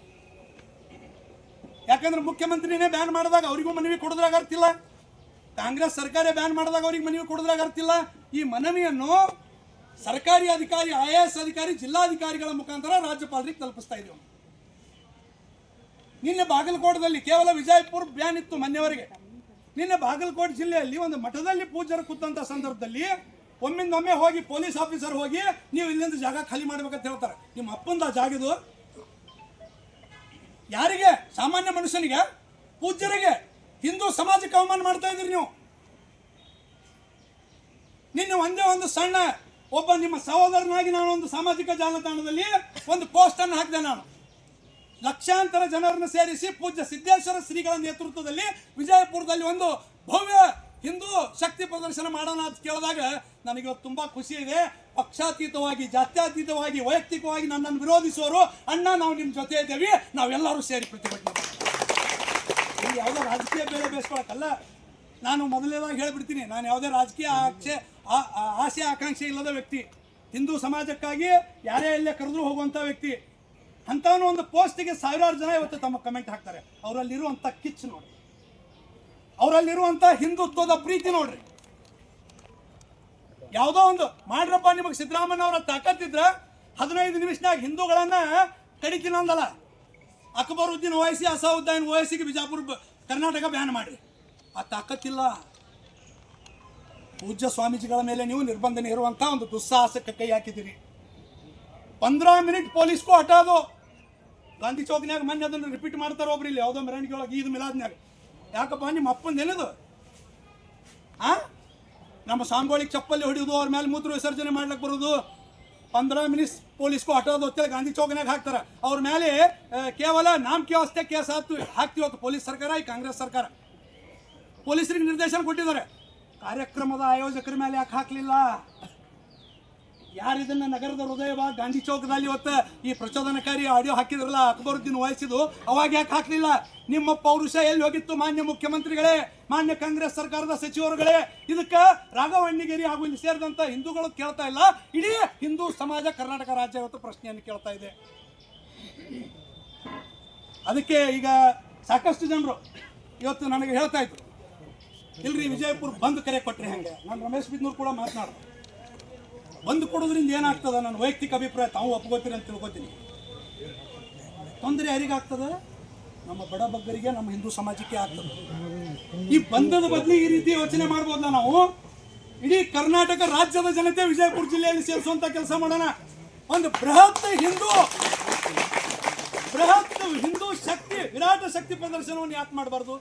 ಯಾಕಂದ್ರೆ ಮುಖ್ಯಮಂತ್ರಿನೇ ಬ್ಯಾನ್ ಮಾಡಿದಾಗ ಅವರಿಗೂ ಮನವಿ ಕೊಡೋದ್ರಾಗ ಅರ್ತಿಲ್ಲ, ಕಾಂಗ್ರೆಸ್ ಸರ್ಕಾರ ಬ್ಯಾನ್ ಮಾಡಿದಾಗ ಅವ್ರಿಗೆ ಮನವಿ ಕೊಡೋದ್ರಾಗ ಅರ್ತಿಲ್ಲ. ಈ ಮನವಿಯನ್ನು ಸರ್ಕಾರಿ ಅಧಿಕಾರಿ, IAS ಅಧಿಕಾರಿ, ಜಿಲ್ಲಾಧಿಕಾರಿಗಳ ಮುಖಾಂತರ ರಾಜ್ಯಪಾಲರಿಗೆ ತಲುಪಿಸ್ತಾ ಇದ್ದೇವೆ. ನಿನ್ನೆ ಬಾಗಲಕೋಟದಲ್ಲಿ ಕೇವಲ ವಿಜಯಪುರ ಬ್ಯಾನ್ ಇತ್ತು ಮೊನ್ನೆವರೆಗೆ. ನಿನ್ನೆ ಬಾಗಲಕೋಟೆ ಜಿಲ್ಲೆಯಲ್ಲಿ ಒಂದು ಮಠದಲ್ಲಿ ಪೂಜಾರು ಕೂತಂತ ಸಂದರ್ಭದಲ್ಲಿ ಒಮ್ಮಿಂದೊಮ್ಮೆ ಹೋಗಿ ಪೊಲೀಸ್ ಆಫೀಸರ್ ಹೋಗಿ ನೀವು ಇಲ್ಲಿಂದ ಜಾಗ ಖಾಲಿ ಮಾಡ್ಬೇಕಂತ ಹೇಳ್ತಾರೆ. ನಿಮ್ಮ ಅಪ್ಪಂದ ಜಾಗದು ಯಾರಿಗೆ? ಸಾಮಾನ್ಯ ಮನುಷ್ಯನಿಗೆ, ಪೂಜ್ಯರಿಗೆ, ಹಿಂದೂ ಸಮಾಜಕ್ಕೆ ಅವಮಾನ ಮಾಡ್ತಾ ಇದ್ದೀರಿ ನೀವು. ನಿನ್ನೆ ಒಂದೇ ಒಂದು ಸಣ್ಣ ಒಬ್ಬ ನಿಮ್ಮ ಸಹೋದರನಾಗಿ ನಾನು ಒಂದು ಸಾಮಾಜಿಕ ಜಾಲತಾಣದಲ್ಲಿ ಒಂದು ಪೋಸ್ಟ್ ಅನ್ನು ಹಾಕಿದೆ. ನಾನು ಲಕ್ಷಾಂತರ ಜನರನ್ನು ಸೇರಿಸಿ ಪೂಜ್ಯ ಸಿದ್ದೇಶ್ವರ ಶ್ರೀಗಳ ನೇತೃತ್ವದಲ್ಲಿ ವಿಜಯಪುರದಲ್ಲಿ ಒಂದು ಭವ್ಯ ಹಿಂದೂ ಶಕ್ತಿ ಪ್ರದರ್ಶನ ಮಾಡೋಣ ಅಂತ ಕೇಳಿದಾಗ ನನಗೆ ತುಂಬಾ ಖುಷಿ ಇದೆ. ಪಕ್ಷಾತೀತವಾಗಿ, ಜಾತ್ಯತೀತವಾಗಿ, ವೈಯಕ್ತಿಕವಾಗಿ ನನ್ನನ್ನು ವಿರೋಧಿಸುವವರು, ಅಣ್ಣ ನಾವು ನಿಮ್ಮ ಜೊತೆ ಇದ್ದೇವೆ, ನಾವೆಲ್ಲರೂ ಸೇರಿ ಪ್ರತಿಭಟನೆ. ಇಲ್ಲಿ ಯಾವುದೋ ರಾಜಕೀಯ ಬೇಳೆ ಬೇಯಿಸ್ಕೊಳಕ್ಕಲ್ಲ. ನಾನು ಮೊದಲನೇದಾಗಿ ಹೇಳಿಬಿಡ್ತೀನಿ, ನಾನು ಯಾವುದೇ ರಾಜಕೀಯ ಆಸೆ ಆಕಾಂಕ್ಷೆ ಇಲ್ಲದ ವ್ಯಕ್ತಿ. ಹಿಂದೂ ಸಮಾಜಕ್ಕಾಗಿ ಯಾರೇ ಎಲ್ಲೇ ಕರೆದ್ರೂ ಹೋಗುವಂಥ ವ್ಯಕ್ತಿ. ಅಂಥವನು ಒಂದು ಪೋಸ್ಟಿಗೆ ಸಾವಿರಾರು ಜನ ಇವತ್ತು ತಮ್ಮ ಕಮೆಂಟ್ ಹಾಕ್ತಾರೆ. ಅವರಲ್ಲಿರುವಂಥ ಕಿಚ್ಚು ನೋಡಿ, ಅವರಲ್ಲಿರುವಂಥ ಹಿಂದುತ್ವದ ಪ್ರೀತಿ ನೋಡ್ರಿ. ಯಾವುದೋ ಒಂದು ಮಾಡ್ರಪ್ಪ, ನಿಮಗೆ ಸಿದ್ದರಾಮಯ್ಯನವರ ತಾಕತ್ತಿದ್ರೆ 15 ನಿಮಿಷನಾಗ ಹಿಂದೂಗಳನ್ನ ಕಡಿತೀನಿ ಅಂದಲ್ಲ. ಅಕ್ಬರುದ್ದೀನ್ ಓವೈಸಿ, ಅಸಾವುದ್ದೀನ್ ಓವೈಸಿಗೆ ಬಿಜಾಪುರ ಕರ್ನಾಟಕ ಬ್ಯಾನ್ ಮಾಡಿ. ಆ ತಾಕತ್ತಿಲ್ಲ. ಪೂಜ್ಯ ಸ್ವಾಮೀಜಿಗಳ ಮೇಲೆ ನೀವು ನಿರ್ಬಂಧನೆ ಇರುವಂಥ ಒಂದು ದುಸ್ಸಾಹಸಕ್ಕೆ ಕೈ ಹಾಕಿದ್ದೀರಿ. 15 ಮಿನಿಟ್ ಪೊಲೀಸ್ಗೂ ಹಟಾದು. ಗಾಂಧಿ ಚೌಕ್ನಾಗ ಮೊನ್ನೆ ಅದನ್ನು ರಿಪೀಟ್ ಮಾಡ್ತಾರೆ ಒಬ್ರು, ಇಲ್ಲಿ ಯಾವುದೋ ಮೆರವಣಿಗೆ ಒಳಗೆ ಈದ್ ಮಿಲಾದ್ನಾಗ. ಯಾಕಪ್ಪ ನಿಮ್ಮ ಅಪ್ಪಂದು ಏನಿದು? ನಮ್ಮ ಸ್ವಾಮಿಗಳಿಗೆ ಚಪ್ಪಲಿ ಹೊಡಿಯೋದು, ಅವ್ರ ಮೇಲೆ ಮೂತ್ರ ವಿಸರ್ಜನೆ ಮಾಡ್ಲಿಕ್ಕೆ ಬರೋದು. 15 ಮಿನಿಟ್ ಪೊಲೀಸ್ಗೂ ಹಟಾದು ಅಂತೇಳಿ ಗಾಂಧಿ ಚೌಕ್ನಾಗ ಹಾಕ್ತಾರೆ. ಅವ್ರ ಮೇಲೆ ಕೇವಲ ನಾಮಕೆ ಅಷ್ಟೇ ಕೇಸ್ ಹಾಕ್ತಿವತ್ತು ಪೊಲೀಸ್ ಸರ್ಕಾರ, ಈ ಕಾಂಗ್ರೆಸ್ ಸರ್ಕಾರ. ಪೊಲೀಸರಿಗೆ ನಿರ್ದೇಶನ ಕೊಟ್ಟಿದ್ದಾರೆ. ಕಾರ್ಯಕ್ರಮದ ಆಯೋಜಕರ ಮೇಲೆ ಯಾಕೆ ಹಾಕಲಿಲ್ಲ? ಯಾರಿದನ್ನ ನಗರದ ಹೃದಯವಾಗ ಗಾಂಧಿ ಚೌಕದಲ್ಲಿ ಇವತ್ತು ಈ ಪ್ರಚೋದನಕಾರಿ ಆಡಿಯೋ ಹಾಕಿದ್ರಲ್ಲ ಅಕ್ಬರುದ್ದೀನ್ ಓವೈಸಿದು, ಅವಾಗ ಯಾಕೆ ಹಾಕಲಿಲ್ಲ? ನಿಮ್ಮ ಪೌರುಷ ಎಲ್ಲಿ ಹೋಗಿತ್ತು ಮಾನ್ಯ ಮುಖ್ಯಮಂತ್ರಿಗಳೇ, ಮಾನ್ಯ ಕಾಂಗ್ರೆಸ್ ಸರ್ಕಾರದ ಸಚಿವರುಗಳೇ? ಇದಕ್ಕೆ ರಾಘವಣ್ಣಿಗೇರಿ ಹಾಗೂ ಇಲ್ಲಿ ಸೇರಿದಂಥ ಹಿಂದೂಗಳು ಕೇಳ್ತಾ ಇಲ್ಲ, ಇಡೀ ಹಿಂದೂ ಸಮಾಜ ಕರ್ನಾಟಕ ರಾಜ್ಯ ಇವತ್ತು ಪ್ರಶ್ನೆಯನ್ನು ಕೇಳ್ತಾ ಇದೆ. ಅದಕ್ಕೆ ಈಗ ಸಾಕಷ್ಟು ಜನರು ಇವತ್ತು ನನಗೆ ಹೇಳ್ತಾ ಇದ್ರು, ಇಲ್ರಿ ವಿಜಯಪುರ ಬಂದ್ ಕರೆ ಕೊಟ್ರಿ. ಹಂಗೆ ನಾನು ರಮೇಶ್ ಬಿದ್ನೂರು ಕೂಡ ಮಾತನಾಡ್ದೆ. ಬಂದು ಕೊಡೋದ್ರಿಂದ ಏನಾಗ್ತದ? ನನ್ನ ವೈಯಕ್ತಿಕ ಅಭಿಪ್ರಾಯ, ತಾವು ಒಪ್ಕೋತೀರಿ ಅಂತ ತಿಳ್ಕೊತೀನಿ. ತೊಂದರೆ ಯಾರಿಗಾಗ್ತದೆ? ನಮ್ಮ ಬಡ ಬಗ್ಗರಿಗೆ, ನಮ್ಮ ಹಿಂದೂ ಸಮಾಜಕ್ಕೆ ಆಗ್ತದೆ. ಈ ಬಂಧದ ಬದಲಿ ಈ ರೀತಿ ಯೋಚನೆ ಮಾಡ್ಬೋದಲ್ಲ ನಾವು? ಇಡೀ ಕರ್ನಾಟಕ ರಾಜ್ಯದ ಜನತೆ ವಿಜಯಪುರ ಜಿಲ್ಲೆಯಲ್ಲಿ ಸೇರಿಸುವಂತ ಕೆಲಸ ಮಾಡೋಣ. ಒಂದು ಬೃಹತ್ ಹಿಂದೂ ಶಕ್ತಿ, ವಿರಾಟ ಶಕ್ತಿ ಪ್ರದರ್ಶನವನ್ನು ಯಾಕೆ ಮಾಡಬಾರ್ದು?